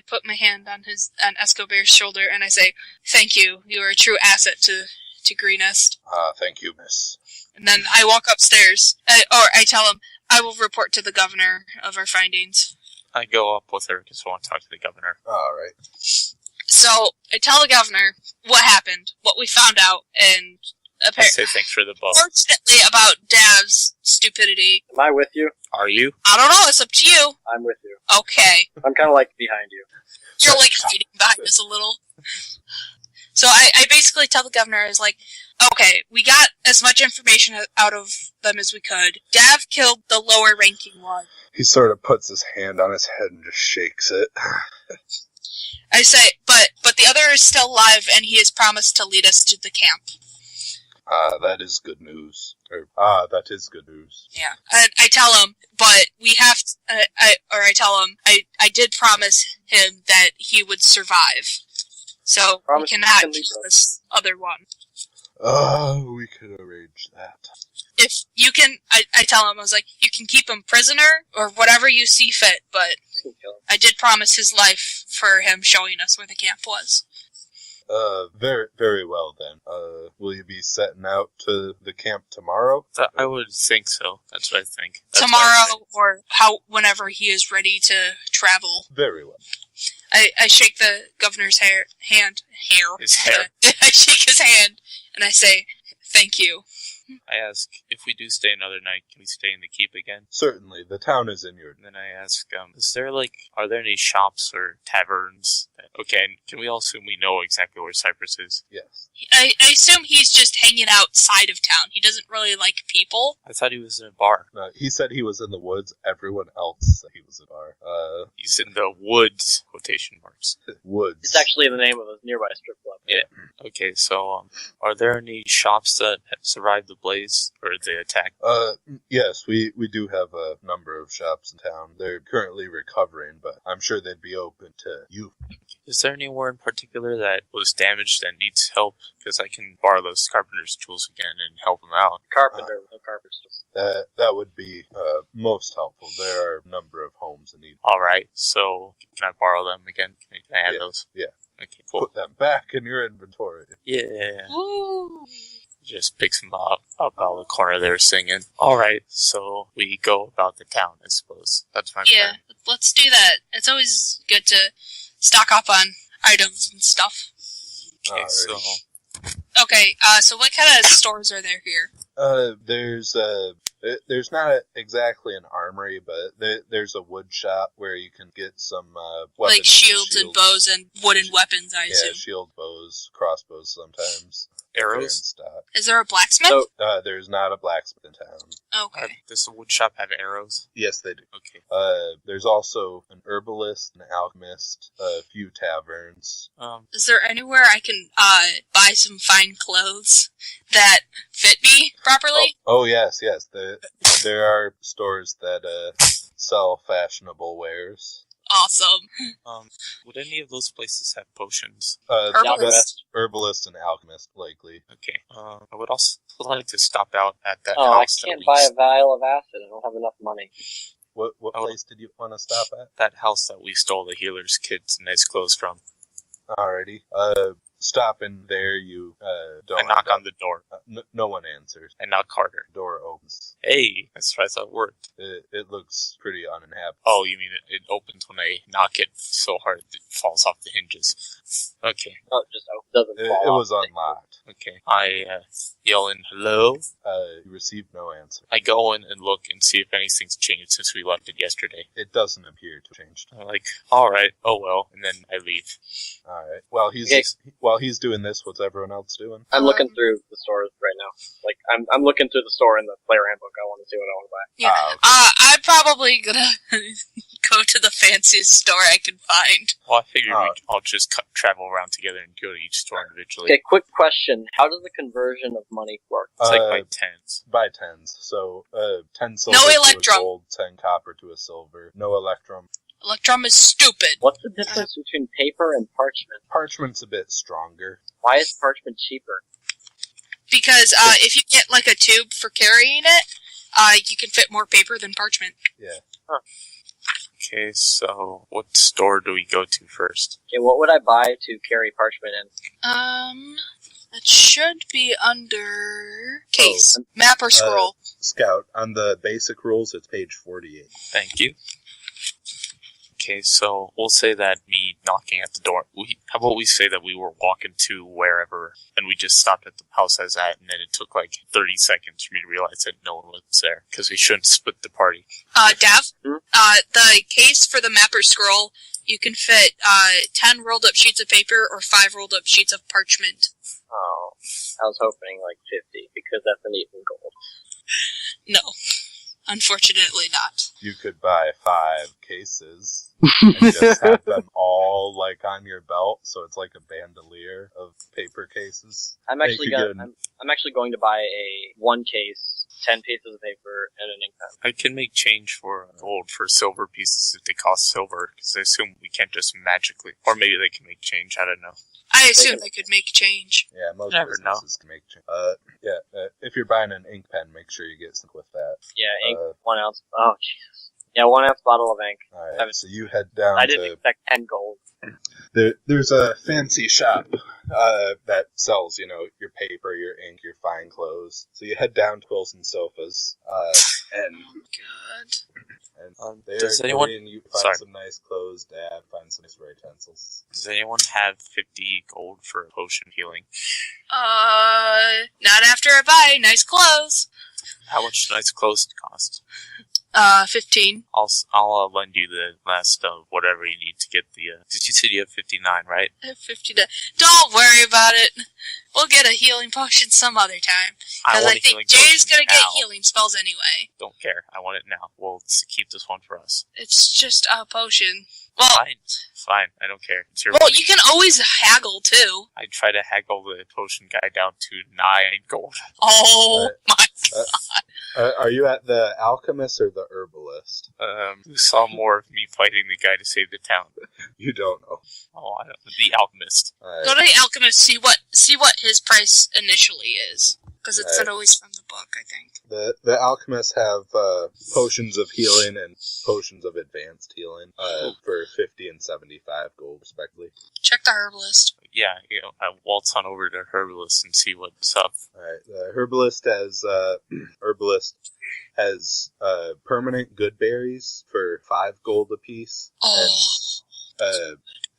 put my hand on Escobar's shoulder and I say, thank you. You are a true asset to Greenest. Thank you, miss. And then I walk upstairs, or I tell him, I will report to the governor of our findings. I go up with her because I want to talk to the governor. Alright. So, I tell the governor what happened, what we found out, and I apparently, say thanks for the bow. fortunately about Dav's stupidity. Am I with you? Are you? I don't know, it's up to you. I'm with you. Okay. I'm kind of behind you. You're hiding behind us a little. So I basically tell the governor, I was like, okay, we got as much information out of them as we could. Dav killed the lower ranking one. He sort of puts his hand on his head and just shakes it. I say, but the other is still alive and he has promised to lead us to the camp. That is good news. That is good news. Yeah. I tell him, but we have to, I tell him, I did promise him that he would survive. So, Promise we you cannot can leave kill us. this other one. We could arrange that. If you can, I tell him, I was like, you can keep him prisoner, or whatever you see fit, but You can kill him. I did promise his life for him showing us where the camp was. Very, very well then. Will you be setting out to the camp tomorrow? I would think so. That's what I think. That's what I Tomorrow, think. or whenever he is ready to travel. Very well. I shake the governor's hand. His hair. I shake his hand, and I say, thank you. I ask, if we do stay another night, can we stay in the keep again? Certainly, the town is in your... And then I ask, are there any shops or taverns? Okay, and can we all assume we know exactly where Cyprus is? Yes. I assume he's just hanging outside of town. He doesn't really like people. I thought he was in a bar. He said he was in the woods. Everyone else said he was in a bar. He's in the woods, quotation marks. Woods. It's actually the name of a nearby strip club. Yeah. Okay, so, are there any shops that have survived the ablaze or the attack? Yes, we do have a number of shops in town. They're currently recovering, but I'm sure they'd be open to you. Is there anywhere in particular that was damaged that needs help? Because I can borrow those carpenter's tools again and help them out. Carpenter's tools. That would be most helpful. There are a number of homes in need. Alright, so can I borrow them again? Can I have those? Yeah. Okay, cool. Put them back in your inventory. Yeah. Woo! Just picks them up out of the corner there singing. Alright, so we go about the town, I suppose. That's my Yeah, plan. let's do that. It's always good to stock up on items and stuff. Okay, Alrighty. so Okay, so what kind of stores are there here? There's not exactly an armory, but there's a wood shop where you can get some weapons. Like shields and bows and wooden weapons, I Yeah, assume. shield bows, crossbows sometimes. arrows? Stock. Is there a blacksmith? So, There's not a blacksmith in town. Okay. Does the wood shop have arrows? Yes, they do. Okay. There's also an herbalist, an alchemist, a few taverns. Is there anywhere I can buy some fine clothes that fit me properly? Oh yes. There are stores that sell fashionable wares. Awesome. Would any of those places have potions? Herbalist. Herbalist and alchemist, likely. Okay. I would also like to stop out at that I house. can't buy a vial of acid. I don't have enough money. What Oh. place did you want to stop at? That house that we stole the healer's kid's nice clothes from. Alrighty. Stop in there. You don't. I knock on the door. No one answers. I knock harder. Door opens. Hey, that's right. That worked. It looks pretty uninhabited. Oh, you mean it opens when I knock it so hard it falls off the hinges. Okay. Oh, it just doesn't It fall off. was unlocked. Okay. I yell in, hello? You received no answer. I go in and look and see if anything's changed since we left it yesterday. It doesn't appear to have changed. I'm like, alright, oh well, and then I leave. Alright. While he's doing this, what's everyone else doing? I'm looking through the stores right now. Like, I'm looking through the store in the player handbook. I want to see what I want to buy. Yeah. Okay. I'm probably gonna go to the fanciest store I can find. Well, I figured we'd all just travel around together and go to each store individually. Okay, quick question. How does the conversion of money work? It's like by tens. By tens. So, 10 silver No to electrum. a gold, 10 copper to a silver. No electrum. Electrum is stupid. What's the difference between paper and parchment? Parchment's a bit stronger. Why is parchment cheaper? Because if you get like a tube for carrying it, you can fit more paper than parchment. Yeah. Okay, so what store do we go to first? Okay, what would I buy to carry parchment in? It should be under case, map or scroll. Scout, on the basic rules, it's page 48. Thank you. Okay, so we'll say that me knocking at the door. How about we say that we were walking to wherever, and we just stopped at the house I was at, and then it took like 30 seconds for me to realize that no one was there, because we shouldn't split the party. Dav, Hmm? the case for the map or scroll, you can fit 10 rolled up sheets of paper or 5 rolled up sheets of parchment. Oh, I was hoping like 50, because that's an even gold. No, unfortunately not. You could buy 5 cases and just have them all like on your belt, so it's like a bandolier of paper cases. I'm actually going to buy a 1 case, 10 pieces of paper, and an ink pen. I can make change for gold for silver pieces if they cost silver, because I assume we can't just magically, or maybe they can make change, I don't know. I assume they could make change. Yeah, most Never know. businesses can make change. If you're buying an ink pen, make sure you get some with that. Yeah, ink, 1 ounce. Oh, Jesus. Yeah, 1 ounce bottle of ink. Alright, so you head down I didn't expect 10 gold. There's a fancy shop that sells, your paper, your ink, your fine clothes. So you head down to Quills and Sofas, and God. there Does anyone- you find Sorry. some nice clothes, Dad, find some nice utensils. Does anyone have 50 gold for potion healing? Not after I buy nice clothes. How much do nice clothes cost? 15. I'll lend you the last of whatever you need to get the. Did you say you have 59, right? 50. Don't worry about it. We'll get a healing potion some other time. Because I think Jay's gonna get healing spells anyway. Don't care. I want it now. We'll keep this one for us. It's just a potion. Well, Fine. I don't care. It's your well, money. you can always haggle too. I try to haggle the potion guy down to 9 gold. Oh my Are you at the alchemist or the herbalist? Who saw more of me fighting the guy to save the town? You don't know. Oh, I don't know. The alchemist. Go to the alchemist, see what his price initially is. Because it's not always from the book, I think. The alchemists have potions of healing and potions of advanced healing for 50 and 75 gold, respectively. Check the herbalist. Yeah, I waltz on over to Herbalist and see what's up. Alright, the herbalist has permanent good berries for 5 gold apiece.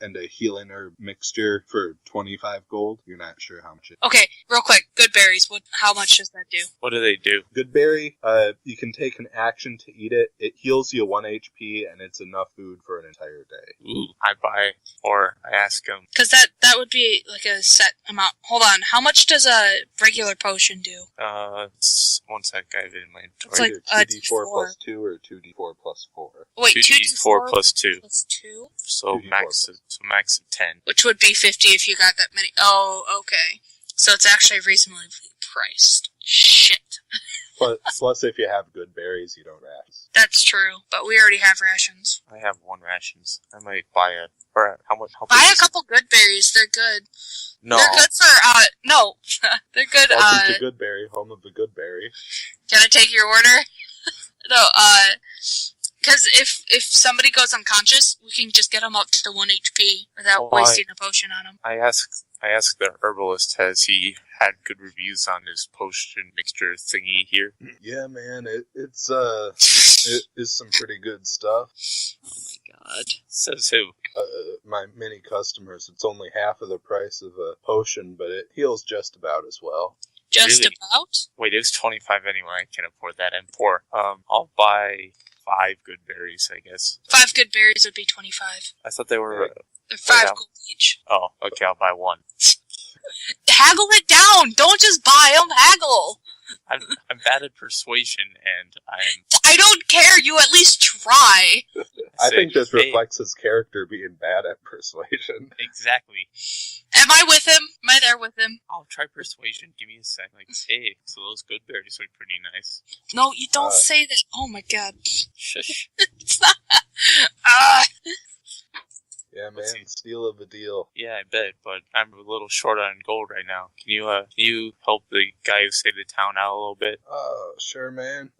And a healing herb mixture for 25 gold. You're not sure how much it is. Okay, real quick. Good berries. How much does that do? What do they do? Good berry, you can take an action to eat it. It heals you 1 HP, and it's enough food for an entire day. Ooh, I buy, or I ask him. Because that would be like a set amount. Hold on. How much does a regular potion do? It's one sec, I have it in my It's inventory. like 2d4 plus 2 or 2d4 plus 4. Wait, 2d4 plus 2. Plus 2? So 2d4 max of 10. Which would be 50 if you got that many. Oh, okay. So it's actually reasonably priced. Shit. Plus, if you have good berries, you don't ration. That's true, but we already have rations. I have 1 rations. I might buy a... Or how much? How Buy big a is couple good berries. They're good. No. They're good for, no. They're good, Welcome to Goodberry, home of the Goodberry. Can I take your order? No, because if somebody goes unconscious, we can just get them up to 1 HP without wasting a potion on them. I asked the herbalist, has he had good reviews on his potion mixture thingy here? Yeah, man, it is some pretty good stuff. Oh my god. Says who? My many customers, it's only half of the price of a potion, but it heals just about as well. Just Really? about? Wait, it was 25 anyway. I can't afford that. And 4. I'll buy 5 good berries, I guess. 5 good berries would be 25. I thought they were... They're 5 now. gold each. Oh, okay, I'll buy 1. Haggle it down! Don't just buy them, haggle! I'm bad at persuasion, and I don't care, you at least try! I think this hey, reflects his character being bad at persuasion. Exactly. Am I with him? Am I there with him? I'll try persuasion. Give me a sec. Like, hey, so those good berries are pretty nice. No, you don't say that. Oh my god. Shush. It's not. Yeah, man, steal of a deal. Yeah, I bet, but I'm a little short on gold right now. Can you help the guy who saved the town out a little bit? Oh, sure, man.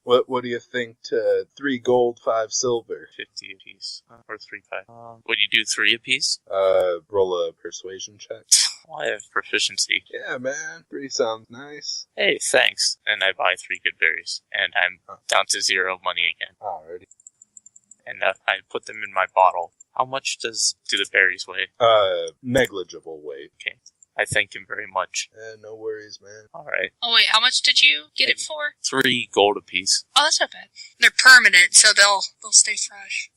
What do you think to 3 gold, 5 silver? 50 apiece. Or 3, 5. Would you do 3 apiece? Roll a persuasion check. Well, I have proficiency. Yeah, man, 3 sounds nice. Hey, thanks. And I buy 3 good berries. And I'm down to 0 money again. Alrighty. And I put them in my bottle. How much do the berries weigh? Negligible weight. Okay. I thank him very much. No worries, man. Alright. Oh wait, how much did you get it for? 3 gold apiece. Oh, that's not bad. They're permanent, so they'll stay fresh.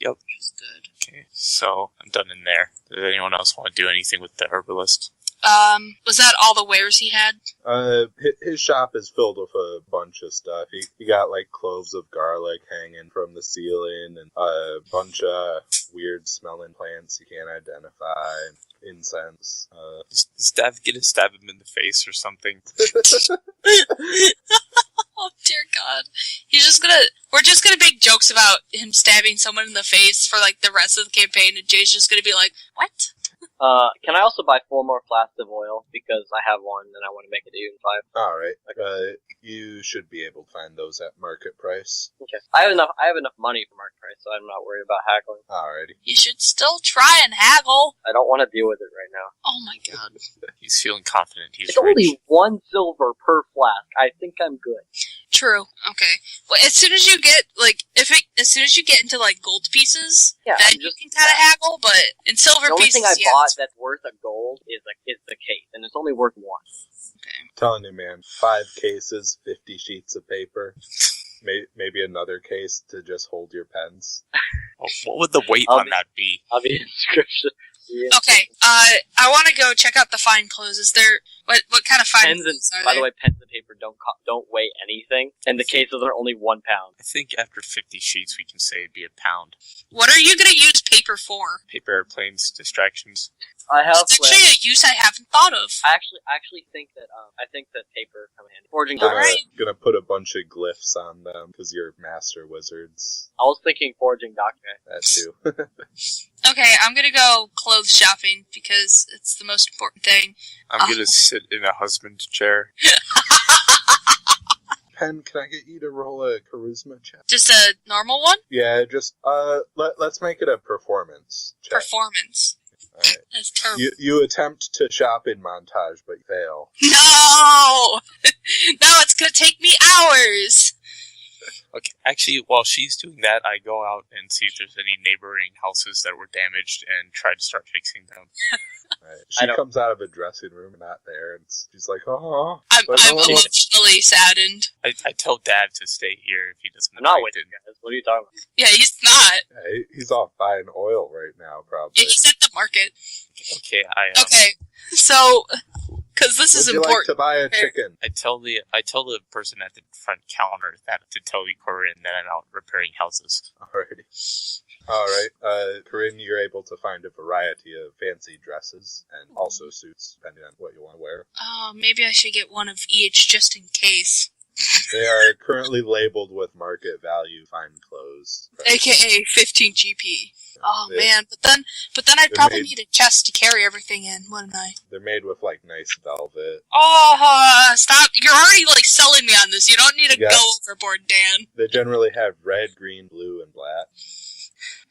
Yep. Which is good. Okay, so I'm done in there. Does anyone else want to do anything with the herbalist? Was that all the wares he had? His shop is filled with a bunch of stuff. He got like cloves of garlic hanging from the ceiling and a bunch of weird smelling plants you can't identify. Incense. Stab him in the face or something. Oh dear God. We're just gonna make jokes about him stabbing someone in the face for like the rest of the campaign, and Jay's just gonna be like, what? Can I also buy 4 more flasks of oil because I have 1 and I want to make it even 5? Alright. You should be able to find those at market price. Okay. I have enough money for market price, so I'm not worried about haggling. Alrighty. You should still try and haggle. I don't want to deal with it right now. Oh my God. He's feeling confident. He's It's rich. only 1 silver per flask. I think I'm good. True. Okay. Well, as soon as you get as soon as you get into like gold pieces, Yeah, then you can kind of haggle. But in silver The only pieces, thing I yeah, bought that's worth a gold is the case, and it's only worth 1. okay. Telling you, man, 5 cases, 50 sheets of paper. Maybe another case to just hold your pens. Oh, what would the weight on that be? I'll be in the description. Yeah. Okay. I want to go check out the fine clothes. Is there what kind of fine Pens and, clothes are by there? the way, pens and paper don't weigh anything, and the cases are only 1 pound. I think after 50 sheets we can say it'd be a pound. What are you gonna use paper for? Paper airplanes, distractions. I have That's actually a use I haven't thought of. I actually think that paper come in handy. Forging I'm documents. Alright. gonna put a bunch of glyphs on them because you're master wizards. I was thinking forging documents. That too. Okay, I'm gonna go clothes shopping because it's the most important thing. I'm gonna sit in a husband chair. Pen, can I get you to roll a charisma check? Just a normal one? Yeah, just let's make it a performance check. Performance. Alright. That's terrible. You attempt to shop in montage, but you fail. No! No, it's gonna take me hours! Okay, actually, while she's doing that, I go out and see if there's any neighboring houses that were damaged and try to start fixing them. Right. She comes out of a dressing room, not there, and she's like, "Oh." I'm emotionally saddened. I tell Dad to stay here if he doesn't. I'm not mind with you it. guys. What are you talking about? Yeah, he's not. Hey, he's off buying oil right now, probably. Yeah, he's at the market. Okay, Okay, so, because this is Would you like important. to buy a chicken? I tell the person at the front counter that to tell Corinne that I'm out repairing houses. Alrighty. Alright, Corinne, you're able to find a variety of fancy dresses and also suits, depending on what you want to wear. Oh, maybe I should get one of each just in case. They are currently labeled with market value fine clothes. AKA 15 GP. Oh Yeah. man, but then I'd They're probably made- need a chest to carry everything in, wouldn't I? They're made with, like, nice velvet. Oh, stop. You're already, selling me on this. You don't need to Yeah. go overboard, Dan. They generally have red, green, blue, and black.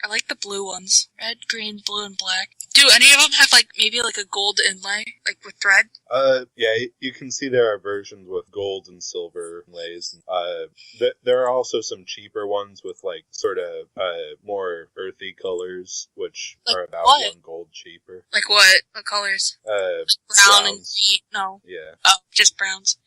I like the blue ones. Red, green, blue, and black. Do any of them have, maybe a gold inlay? With thread? Yeah, you can see there are versions with gold and silver inlays. There are also some cheaper ones with, sort of, more earthy colors, which Like are about what? 1 gold cheaper. Like what? What colors? Brown Brown and green? No. Yeah. Oh, just browns.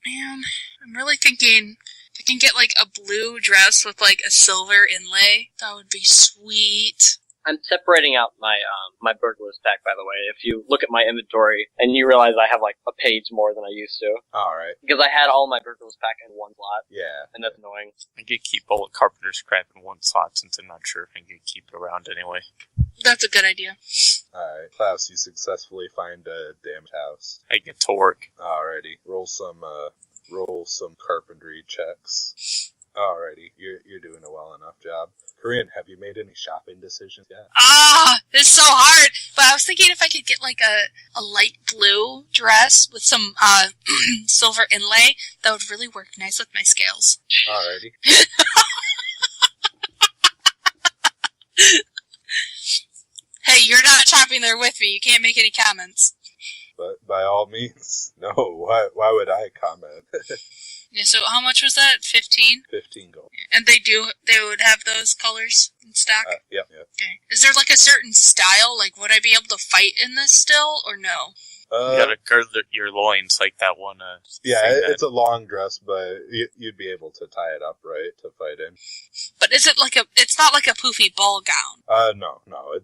Man, I'm really thinking if I can get a blue dress with a silver inlay, that would be sweet. I'm separating out my my burglar's pack, by the way. If you look at my inventory and you realize I have a page more than I used to, Alright. because I had all my burglar's pack in one slot, Yeah. and that's annoying. I could keep all the carpenter's crap in one slot since I'm not sure if I can keep it around anyway. That's a good idea. Alright. Klaus, you successfully find a damaged house. I get to work. Alrighty. Roll some carpentry checks. Alrighty. You're doing a well enough job. Corinne, have you made any shopping decisions yet? Ah, it's so hard. But I was thinking if I could get a light blue dress with some silver inlay, that would really work nice with my scales. Alrighty. Hey, you're not shopping there with me. You can't make any comments. But by all means, no. Why would I comment? Yeah, so how much was that? 15? 15 gold. And they would have those colors in stock? Yep. Okay. Is there a certain style? Would I be able to fight in this still, or no? You gotta gird your loins like that one. Yeah, thing that- it's a long dress, but you'd be able to tie it up right to fight in. But is it it's not like a poofy ball gown? No.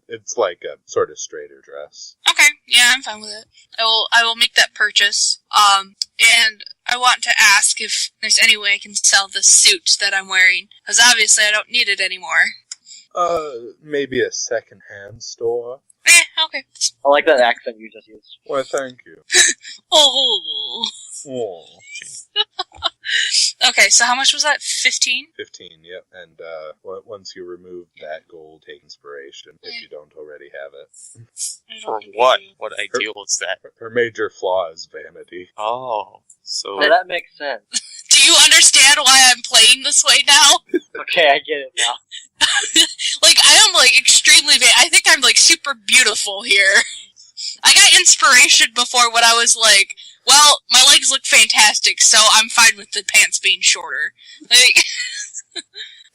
It's like a sort of straighter dress. Okay, yeah, I'm fine with it. I will make that purchase. And I want to ask if there's any way I can sell the suit that I'm wearing, because obviously I don't need it anymore. Maybe a second-hand store. Okay. I like that accent you just used. Well, thank you. Oh. Oh. Okay, so how much was that? 15? 15, yep. And once you remove that gold, take inspiration, if you don't already have it. For what? What ideal is that? Her major flaw is vanity. Oh, so Yeah, that makes sense. Do you understand why I'm playing this way now? Okay, I get it now. I am, extremely I think I'm, super beautiful here. I got inspiration before when I was well, my legs look fantastic, so I'm fine with the pants being shorter.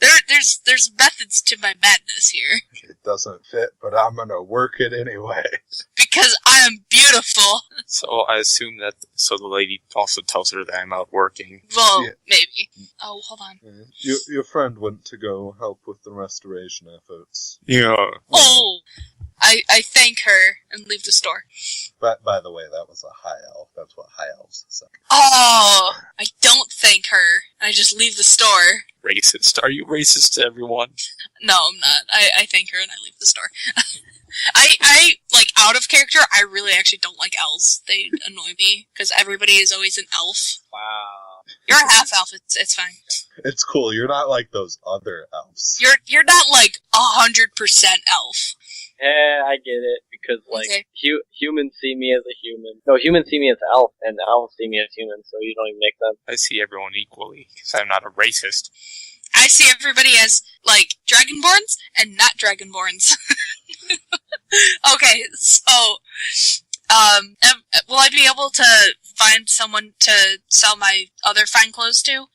There's methods to my madness here. It doesn't fit, but I'm gonna work it anyway. Because I am beautiful. So I assume that the lady also tells her that I'm out working. Well, Yeah. maybe. Oh, hold on. Your friend went to go help with the restoration efforts. Yeah. Oh! I thank her and leave the store. But by the way, that was a high elf. That's what high elves say. Oh! I don't thank her. I just leave the store. Racist. Are you racist to everyone? No, I'm not. I thank her and I leave the store. I like, out of character, I really actually don't like elves. They annoy me, because everybody is always an elf. Wow. You're a half elf, it's fine. It's cool. You're not like those other elves. You're not like 100% elf. Yeah, I get it, because, like, Okay. humans see me as a human. No, humans see me as elf, and elves see me as human, so you don't even make them. I see everyone equally, because I'm not a racist. I see everybody as, like, dragonborns and not dragonborns. Okay, so, will I be able to find someone to sell my other fine clothes to?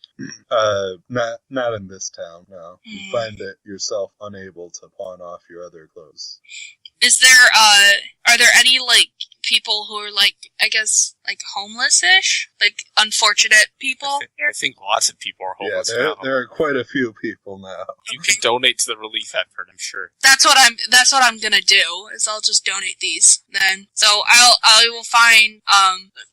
Not in this town, no. You find it yourself unable to pawn off your other clothes. Is there, are there any, like, people who are, like, I guess, like, homeless-ish? Like, unfortunate people? I think lots of people are homeless Yeah, now. there are quite a few people now. You can donate to the relief effort, I'm sure. That's what I'm gonna do, is I'll just donate these, then. So, I will find,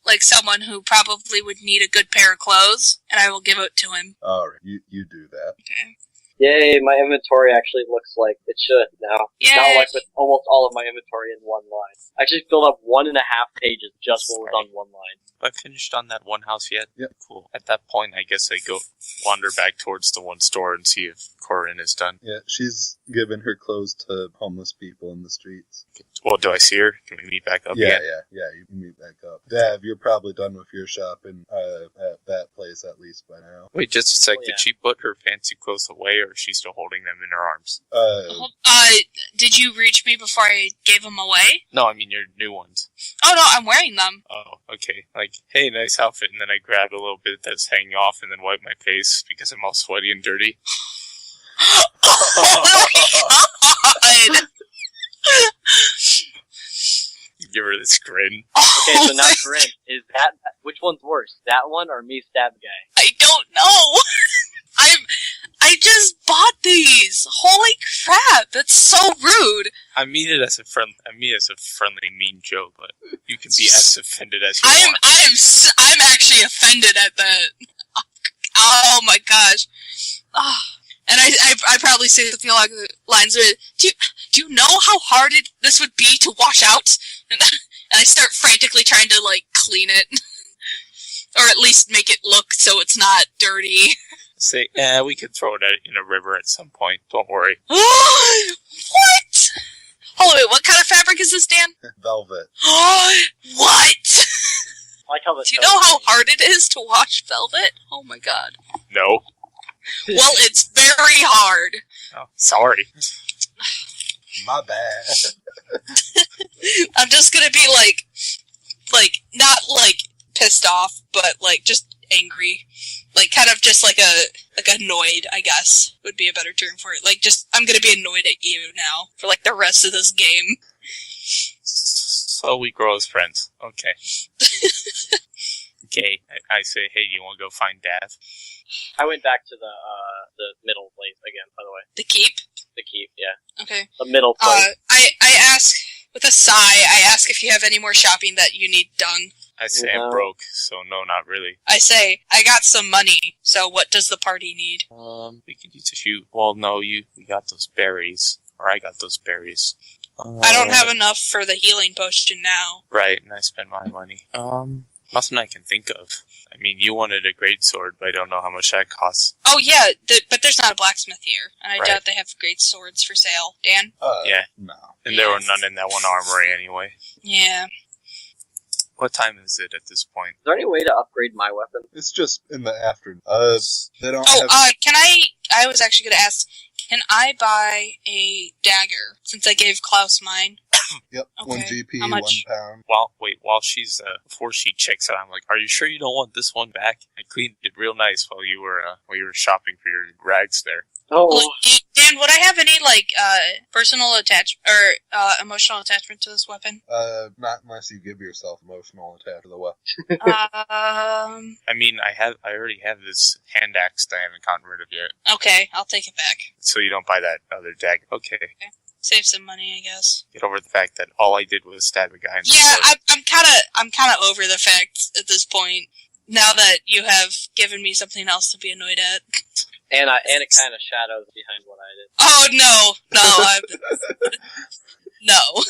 like, someone who probably would need a good pair of clothes, and I will give it to him. Alright, you do that. Okay. Yay, my inventory actually looks like it should now. Yay! Now, like, with almost all of my inventory in one line. I actually filled up 1.5 pages just what was on one line. Have I finished on that one house yet? Yep. Cool. At that point, I guess I go wander back towards the one store and see if Corin is done. Yeah, she's given her clothes to homeless people in the streets. Well, do I see her? Can we meet back up Yeah, again? you can meet back up. Dav, you're probably done with your shopping at that place at least by now. Wait, just a sec. Oh, yeah. Did she put her fancy clothes away, or is she still holding them in her arms? Did you reach me before I gave them away? No, I mean your new ones. Oh, no, I'm wearing them. Oh, okay. Like, hey, nice outfit, and then I grab a little bit that's hanging off and then wipe my face because I'm all sweaty and dirty. Oh my god! Give her this grin. Okay, so now, Corinne, is that, which one's worse? That one or me stab guy? I don't know. I just bought these. Holy crap! That's so rude. I mean it as a friendly, mean joke, but you can be as offended as you want. I'm actually offended at that. Oh my gosh. Oh. And I probably say something along the lines of, do you know how hard this would be to wash out? And I start frantically trying to, like, clean it. Or at least make it look so it's not dirty. Say, we could throw it in a river at some point. Don't worry. What? Hold on, wait, what kind of fabric is this, Dan? Velvet. What? I like how the Do you know how hard it is to wash velvet? Oh my god. No. Well, it's very hard. Oh, sorry. My bad. I'm just gonna be like, not like pissed off, but like just angry. Like kind of just like annoyed, I guess, would be a better term for it. Like just, I'm gonna be annoyed at you now for like the rest of this game. So we grow as friends. Okay. Okay, I say, hey, you want to go find Dav? I went back to the middle place again, by the way. The keep? The keep, yeah. Okay. The middle place. I ask, with a sigh, I ask if you have any more shopping that you need done. I say No. I'm broke, so no, not really. I say, I got some money, so what does the party need? We could use a few. Well, no, we got those berries. Or I got those berries. I don't have enough for the healing potion now. Right, and I spend my money. Nothing I can think of. I mean, you wanted a great sword, but I don't know how much that costs. Oh yeah, but there's not a blacksmith here, and I Right. doubt they have great swords for sale. Dan? Yeah. No. And there were none in that one armory anyway. Yeah. What time is it at this point? Is there any way to upgrade my weapon? It's just in the afternoon. They don't Oh, have... can I was actually gonna ask, can I buy a dagger, since I gave Klaus mine? Yep, Okay. 1 GP, How much? 1 pound. While she's, before she checks it, I'm like, are you sure you don't want this one back? I cleaned it real nice while you were shopping for your rags there. Oh, Well, Dan, would I have any, like, personal emotional attachment to this weapon? Not unless you give yourself emotional attack to the weapon. I mean, I already have this hand axe that I haven't gotten rid of yet. Okay, I'll take it back. So you don't buy that other dagger. Okay. Save some money, I guess. Get over the fact that all I did was stab a guy in the Yeah, foot. I'm kind of over the fact at this point. Now that you have given me something else to be annoyed at. And it kind of shadows behind what I did. Oh, no, no.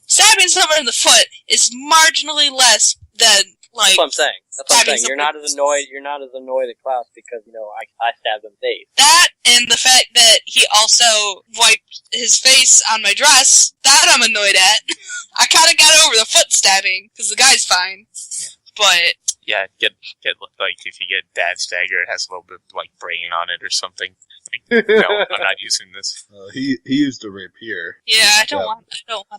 Stabbing someone in the foot is marginally less than, like... That's what I'm saying. You're not as annoyed at Klaus because, I stabbed him in the face. That, and the fact that he also wiped his face on my dress, that I'm annoyed at. I kind of got over the foot stabbing, because the guy's fine. But... Yeah, get like, if you get Dad's dagger, it has a little bit, like, brain on it or something. Like, no, I'm not using this. He used a rapier. Yeah, I don't want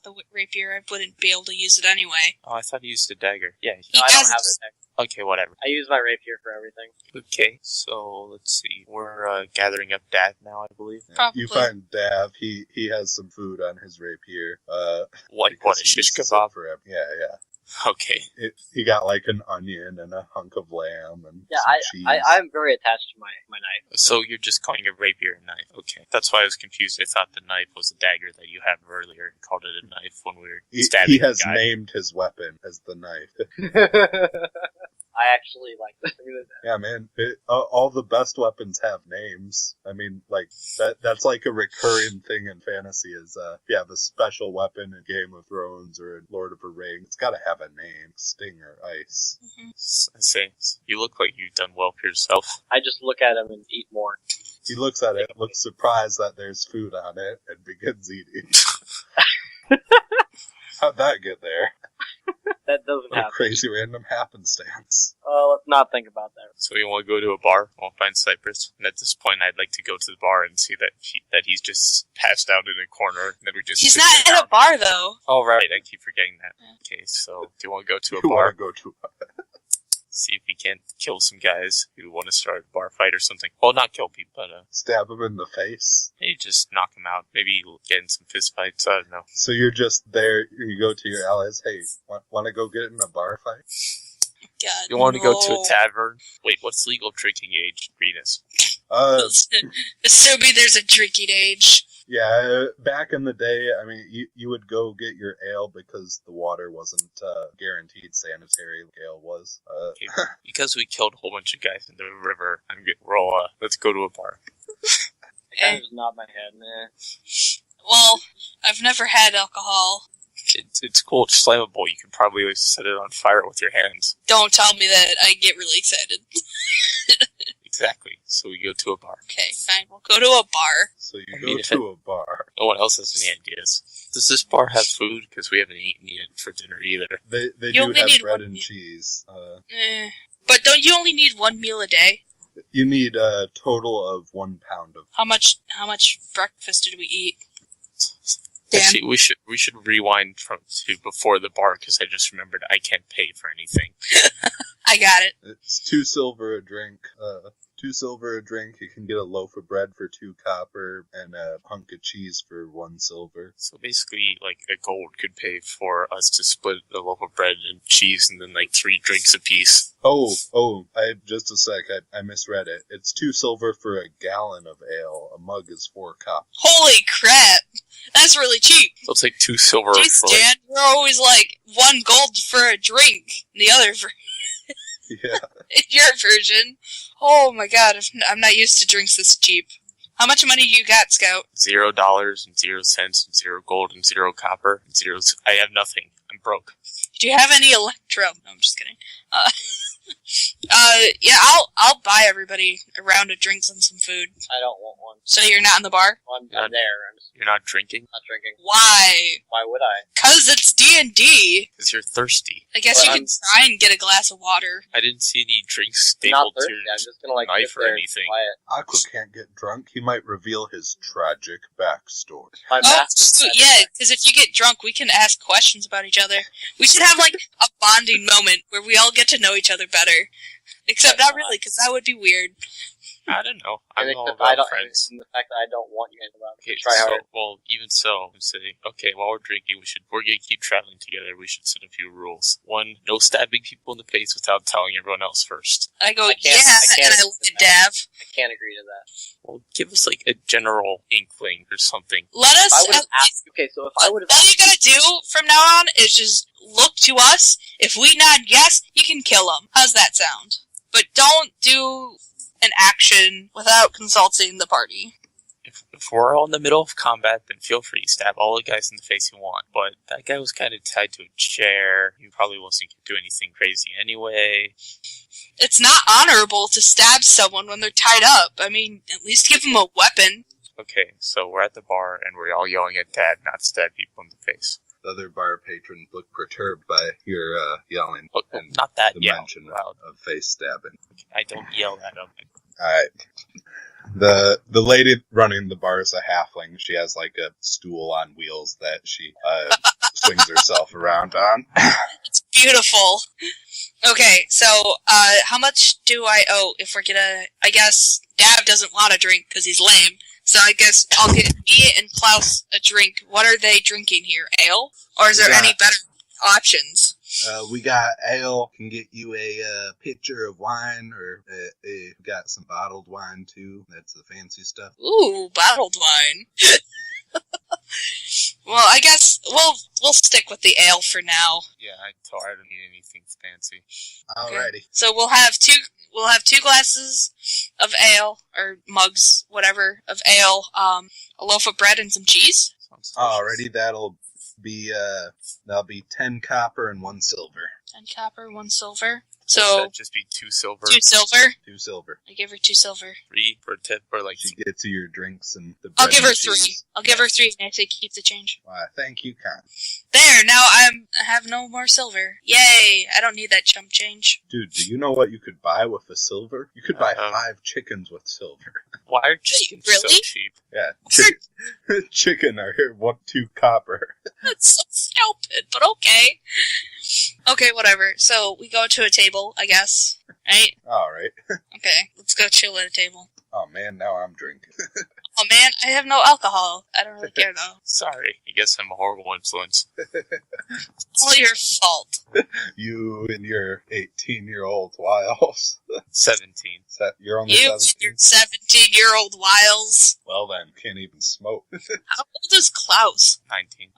the rapier. I wouldn't be able to use it anyway. Oh, I thought he used a dagger. Yeah. No, I don't have it. Okay, whatever. I use my rapier for everything. Okay, so let's see. We're gathering up Dad now, I believe. Probably. You find Dav. He has some food on his rapier. What a shish kebab? Yeah. Okay. He got like an onion and a hunk of lamb and some cheese. I'm very attached to my knife. So you're just calling a rapier a knife. Okay. That's why I was confused. I thought the knife was a dagger that you had earlier and called it a knife when we were stabbing He has the guy. named his weapon as the knife. I actually like this. Yeah, man. All the best weapons have names. I mean, like, that's like a recurring thing in fantasy is, if you have a special weapon in Game of Thrones or in Lord of the Rings, it's gotta have a name. Sting or Ice. Mm-hmm. I say, you look like you've done well for yourself. I just look at him and eat more. He looks at it, looks surprised that there's food on it, and begins eating. How'd that get there? That doesn't What a happen. crazy random happenstance. Let's not think about that. So you want to go to a bar? Want to find Cypress? And at this point, I'd like to go to the bar and see that he's just passed out in a corner. And then we just He's sit not there. at a bar, though. Oh, right. I keep forgetting that. Okay, so do you want to go to a You bar? want to go to See if we can't kill some guys who want to start a bar fight or something. Well, not kill people, but stab him in the face. maybe just knock them out. Maybe get in some fist fights. I don't know. So you're just there, you go to your allies, hey, want to go get in a bar fight? God, You want to no. go to a tavern? Wait, what's legal drinking age, Venus? Assuming there's a drinking age. Yeah, back in the day, I mean, you would go get your ale because the water wasn't guaranteed sanitary like ale was. Okay, because we killed a whole bunch of guys in the river, let's go to a bar. I kind of just nod my head, man. Well, I've never had alcohol. It's cool. It's flammable. You can probably set it on fire with your hands. Don't tell me that. I get really excited. Exactly. So we go to a bar. Okay, fine. We'll go to a bar. So you go to a bar. No one else has any ideas. Does this bar have food? Because we haven't eaten yet for dinner either. They You do only have need bread one and meal. cheese. But don't you only need one meal a day? You need a total of 1 pound of. How much breakfast did we eat? Dan? Actually, we should rewind to before the bar because I just remembered I can't pay for anything. I got it. It's 2 silver a drink. 2 silver a drink. You can get a loaf of bread for 2 copper and a hunk of cheese for 1 silver. So basically, like, a gold could pay for us to split a loaf of bread and cheese and then, like, 3 drinks apiece. Just a sec. I misread it. It's 2 silver for a gallon of ale. A mug is 4 cups. Holy crap! That's really cheap. So it's like 2 silver Jeez, for, like, Dan, you're always like 1 gold for a drink. And the other for Yeah. in your version. Oh my god, I'm not used to drinks this cheap. How much money you got, Scout? $0 and 0 cents and 0 gold and 0 copper and 0. I have nothing. I'm broke. Do you have any electro? No, I'm just kidding. Yeah, I'll buy everybody a round of drinks and some food. I don't want one. So you're not in the bar? Well, I'm there. I'm just You're not drinking not drinking. Why? Why would I? 'Cause it's D&D. because you're thirsty. I guess Well, you I'm- can try and get a glass of water. I didn't see any drinks I'm not stapled to thirsty. your I'm just gonna like knife sit or there and anything. quiet. Aqua can't get drunk. He might reveal his tragic backstory. My Oh, master's so, at yeah, the because if you get drunk, we can ask questions about each other. We should have, like, a bonding moment where we all get to know each other better. Except not really, because that would be weird. I don't know. I'm And all except I about don't, friends. and the fact that I don't want you guys to Okay, try so, hard. well, even so, I'm saying, okay, while we're drinking, we're gonna keep traveling together, we should set a few rules. One, no stabbing people in the face without telling everyone else first. I go, I can't- yeah, I can't and I look at Dav. I can't agree to that. Well, give us, like, a general inkling or something. Let If us. I would have asked, okay, so if I would have All you gotta do from now on is just look to us. If we nod yes, you can kill them. How's that sound? But don't do an action without consulting the party. If we're all in the middle of combat, then feel free to stab all the guys in the face you want. But that guy was kind of tied to a chair. He probably wasn't going to do anything crazy anyway. It's not honorable to stab someone when they're tied up. I mean, at least give them a weapon. Okay, so we're at the bar, and we're all yelling at Dad not to stab people in the face. The other bar patrons look perturbed by your yelling Look, and not that the yell mention loud. of face stabbing. I don't yell at him. Alright. The lady running the bar is a halfling. She has like a stool on wheels that she swings herself around on. It's beautiful. Okay, so, how much do I owe if we're gonna... I guess Dav doesn't want to drink because he's lame, so I guess I'll get me and Klaus a drink. What are they drinking here? Ale? Or is there Yeah. any better options? We got ale. Can get you a pitcher of wine, or we got some bottled wine too. That's the fancy stuff. Ooh, bottled wine. Well, I guess we'll stick with the ale for now. Yeah, I don't need anything fancy. Alrighty. So we'll have two glasses of ale, or mugs, whatever, of ale, a loaf of bread and some cheese. Sounds delicious. Alrighty, that'll be 10 copper and 1 silver. 10 copper, 1 silver. So So, that'd just be 2 silver. 2 silver. 2 silver. I give her 2 silver. 3 for a tip, or like She gets you your drinks and the bread I'll give her and 3. cheese. I'll give her 3, and I say keep the change. Why, thank you, Con. There, now I have no more silver. Yay! I don't need that chump change. Dude, do you know what you could buy with a silver? You could buy Uh-oh. 5 chickens with silver. why are chickens so really? cheap? Yeah, Sure. chicken are here, 2 copper. That's so stupid, but okay. Okay, whatever. So, we go to a table, I guess. Right? Alright. Okay, let's go chill at a table. Oh man, now I'm drinking. Oh man, I have no alcohol. I don't really care though. Sorry, I guess I'm a horrible influence. It's all your fault. You and your 18-year-old wiles. 17. You're only You 17? and your 17-year-old wiles. Well then, can't even smoke. How old is Klaus? 19.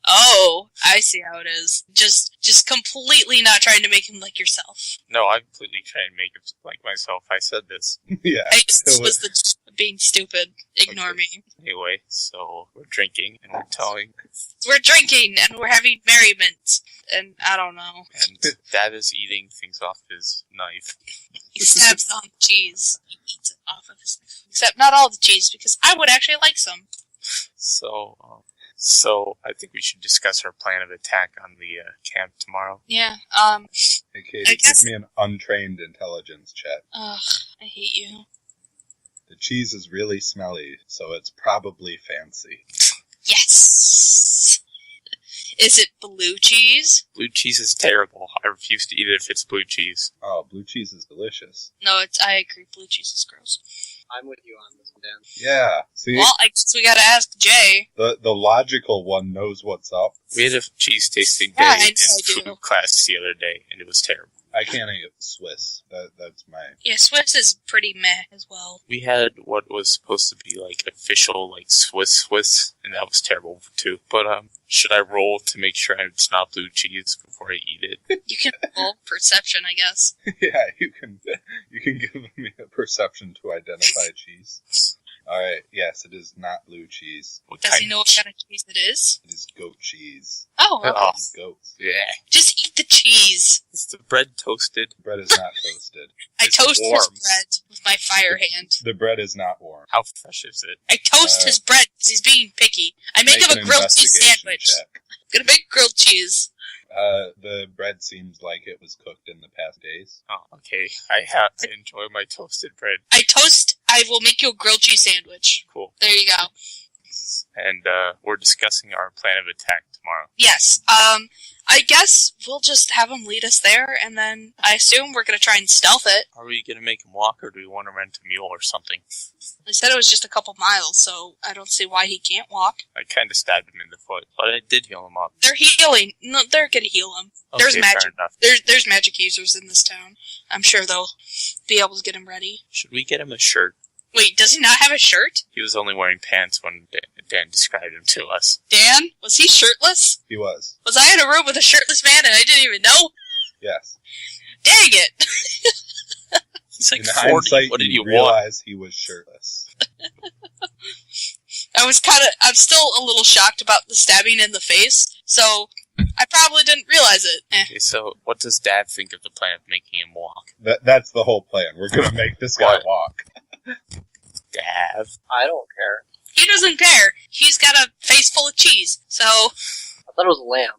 Oh, I see how it is. Just completely not trying to make him like yourself. No, I'm completely trying to make it like myself. I said this. Yeah. I just it was the being stupid. Ignore Okay. me. Anyway, so we're drinking, and we're telling, We're drinking and we're having merriment. And I don't know. and Dad is eating things off his knife. He stabs on the cheese. He eats it off of his knife. Except not all the cheese, because I would actually like some. So I think we should discuss our plan of attack on the camp tomorrow. Yeah, Hey, Katie, I guess- give me an untrained intelligence check. ugh, I hate you. The cheese is really smelly, so it's probably fancy. Yes! Is it blue cheese? Blue cheese is terrible. I refuse to eat it if it's blue cheese. Oh, blue cheese is delicious. No, I agree, blue cheese is gross. I'm with you on this one, Dan. Yeah, see, Well, I guess we gotta ask Jay. the logical one knows what's up. We had a cheese tasting Yeah, day I in know I do. food class the other day, and it was terrible. I can't eat Swiss. That's my... Yeah, Swiss is pretty meh as well. We had what was supposed to be like official like Swiss, and that was terrible too. But should I roll to make sure it's not blue cheese before I eat it? You can roll perception, I guess. Yeah, you can give me a perception to identify cheese. Alright, yes, it is not blue cheese. What Does kind he know of what kind of cheese it is? It is goat cheese. Oh, okay. Oh. Goats. Yeah, Just eat the cheese. is the bread toasted? Bread is not toasted. I It's toast his warm. bread with my fire hand. The bread is not warm. How fresh is it? I toast his bread because he's being picky. I make him an a grilled cheese investigation sandwich. check. Gonna make grilled cheese. The bread seems like it was cooked in the past days. Oh, okay. I enjoy my toasted bread. I will make you a grilled cheese sandwich. Cool. There you go. And we're discussing our plan of attack tomorrow. Yes. I guess we'll just have him lead us there, and then I assume we're gonna try and stealth it. Are we gonna make him walk, or do we want to rent a mule or something? They said it was just a couple miles, so I don't see why he can't walk. I kind of stabbed him in the foot, but I did heal him up. They're healing. No, they're gonna heal him. Okay, There's magic. fair enough. There's magic users in this town. I'm sure they'll be able to get him ready. Should we get him a shirt? Wait, does he not have a shirt? He was only wearing pants when Dan described him to us. Dan? Was he shirtless? He was. Was I in a room with a shirtless man and I didn't even know? Yes. Dang it! He's like In 40. hindsight, What did you want? realize he was shirtless. I'm still a little shocked about the stabbing in the face, so I probably didn't realize it. Okay, so what does Dad think of the plan of making him walk? That's the whole plan. We're gonna make this guy What? walk. Dad? I don't care. He doesn't care. He's got a face full of cheese, so... I thought it was lamb.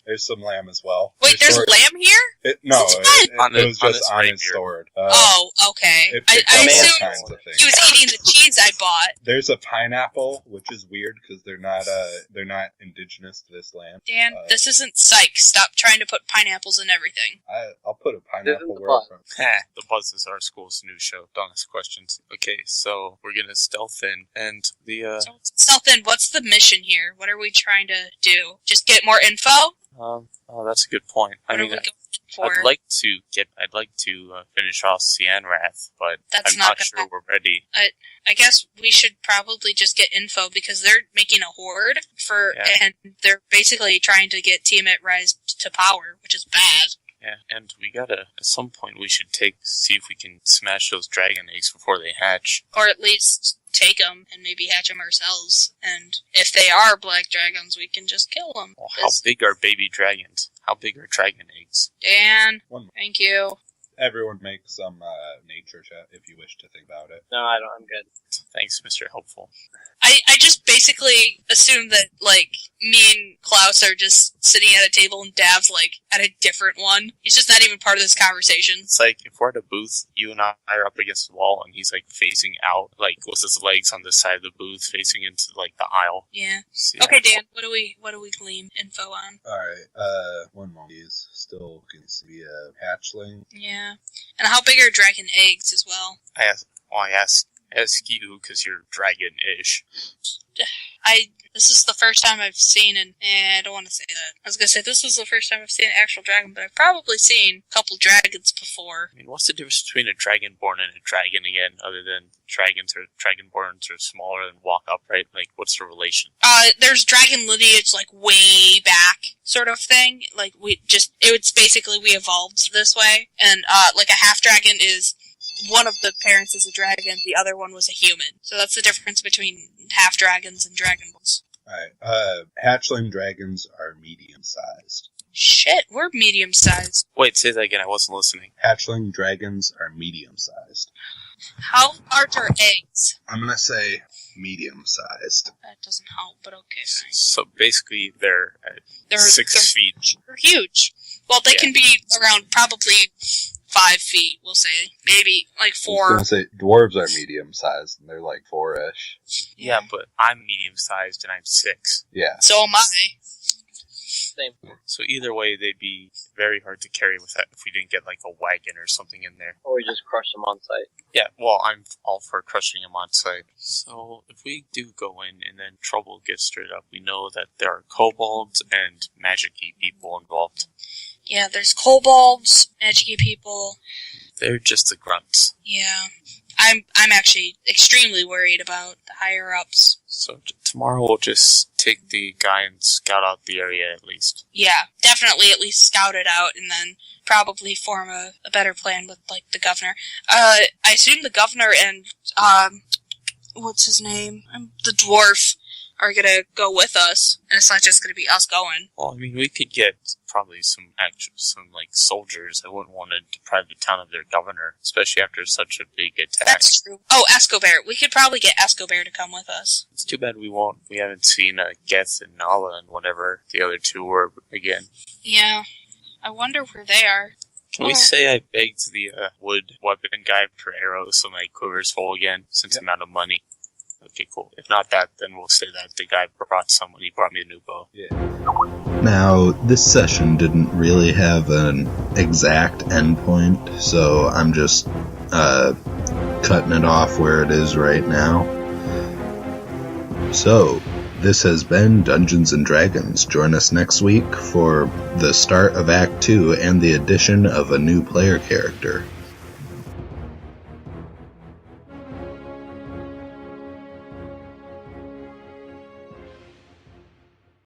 There's some lamb as well. Wait, there's sword- lamb here? No, On it was on just his on his rapier. sword. Oh, okay. It I picked up all assumed kinds of things. he was eating the cheese I bought. There's a pineapple, which is weird because they're not indigenous to this land. Dan, this isn't Psych. Stop trying to put pineapples in everything. I'll put a pineapple the where buzz. I'm from. The Buzz is our school's new show. Don't ask questions. Okay, so we're gonna stealth in, and the, So, Selthin, what's the mission here? What are we trying to do? Just get more info? oh, that's a good point. I What are mean, we going for? I'd like to finish off Cianrath, but That's I'm not not gonna sure we're ready. I guess we should probably just get info because they're making a horde and they're basically trying to get Tiamat rise to power, which is bad. Yeah, and we gotta, at some point we should see if we can smash those dragon eggs before they hatch. Or at least take them and maybe hatch them ourselves. And if they are black dragons, we can just kill them. Well, how big are baby dragons? How big are dragon eggs? Dan, One. thank you. Everyone make some nature check if you wish to think about it. No, I don't. I'm good. Thanks, Mr. Helpful. I just basically assume that, like, me and Klaus are just sitting at a table and Dav's, like, at a different one. He's just not even part of this conversation. It's like, if we're at a booth, you and I are up against the wall, and he's, like, facing out, like, with his legs on the side of the booth, facing into, like, the aisle. Yeah. So, Okay, Dan, what do we glean info on? Alright, one moment. He's still looking to be a hatchling. Yeah. And how big are dragon eggs as well? I ask you, because you're dragon-ish. This is the first time I've seen I don't want to say that. I was going to say this is the first time I've seen an actual dragon, but I've probably seen a couple dragons before. I mean, what's the difference between a dragonborn and a dragon again, other tthan dragonborns are smaller and walk upright? Like, what's the relation? There's dragon lineage, like, way back sort of thing. Like, it's basically we evolved this way. And, like, a half dragon is one of the parents is a dragon, the other one was a human. So that's the difference between half dragons and dragonborns. Alright, hatchling dragons are medium-sized. Shit, we're medium-sized. Wait, say that again, I wasn't listening. Hatchling dragons are medium-sized. How large are eggs? I'm gonna say medium-sized. That doesn't help, but okay, fine. So basically, they're They're 6 feet. They're huge. Well, they can be around probably 5 feet, we'll say. Maybe, like, 4. I was gonna say, dwarves are medium-sized, and they're like 4-ish. Yeah, but I'm medium-sized and I'm 6. Yeah. So am I. Same. So either way, they'd be very hard to carry with that if we didn't get, like, a wagon or something in there. Or we just crush them on sight. Yeah, well, I'm all for crushing them on sight. So if we do go in and then trouble gets stirred up, we know that there are kobolds and magic-y people involved. Yeah, there's kobolds, magic-y people. They're just the grunts. Yeah. I'm actually extremely worried about the higher-ups. So tomorrow we'll just take the guy and scout out the area at least. Yeah, definitely at least scout it out and then probably form a better plan with, like, the governor. I assume the governor and, what's his name? The dwarf are gonna go with us, and it's not just gonna be us going. Well, I mean, we could get probably some soldiers. I wouldn't want to deprive the town of their governor, especially after such a big attack. That's true. Oh, Escobar. We could probably get Escobar to come with us. It's too bad we haven't seen Geth and Nala and whatever the other two were again. Yeah. I wonder where they are. Can we say I begged the wood weapon guy for arrows so my quiver's full again, since I'm out of money? Okay, cool. If not that, then we'll say that the guy brought someone. He brought me a new bow. Yeah. Now, this session didn't really have an exact endpoint, so I'm just cutting it off where it is right now. So, this has been Dungeons & Dragons. Join us next week for the start of Act 2 and the addition of a new player character.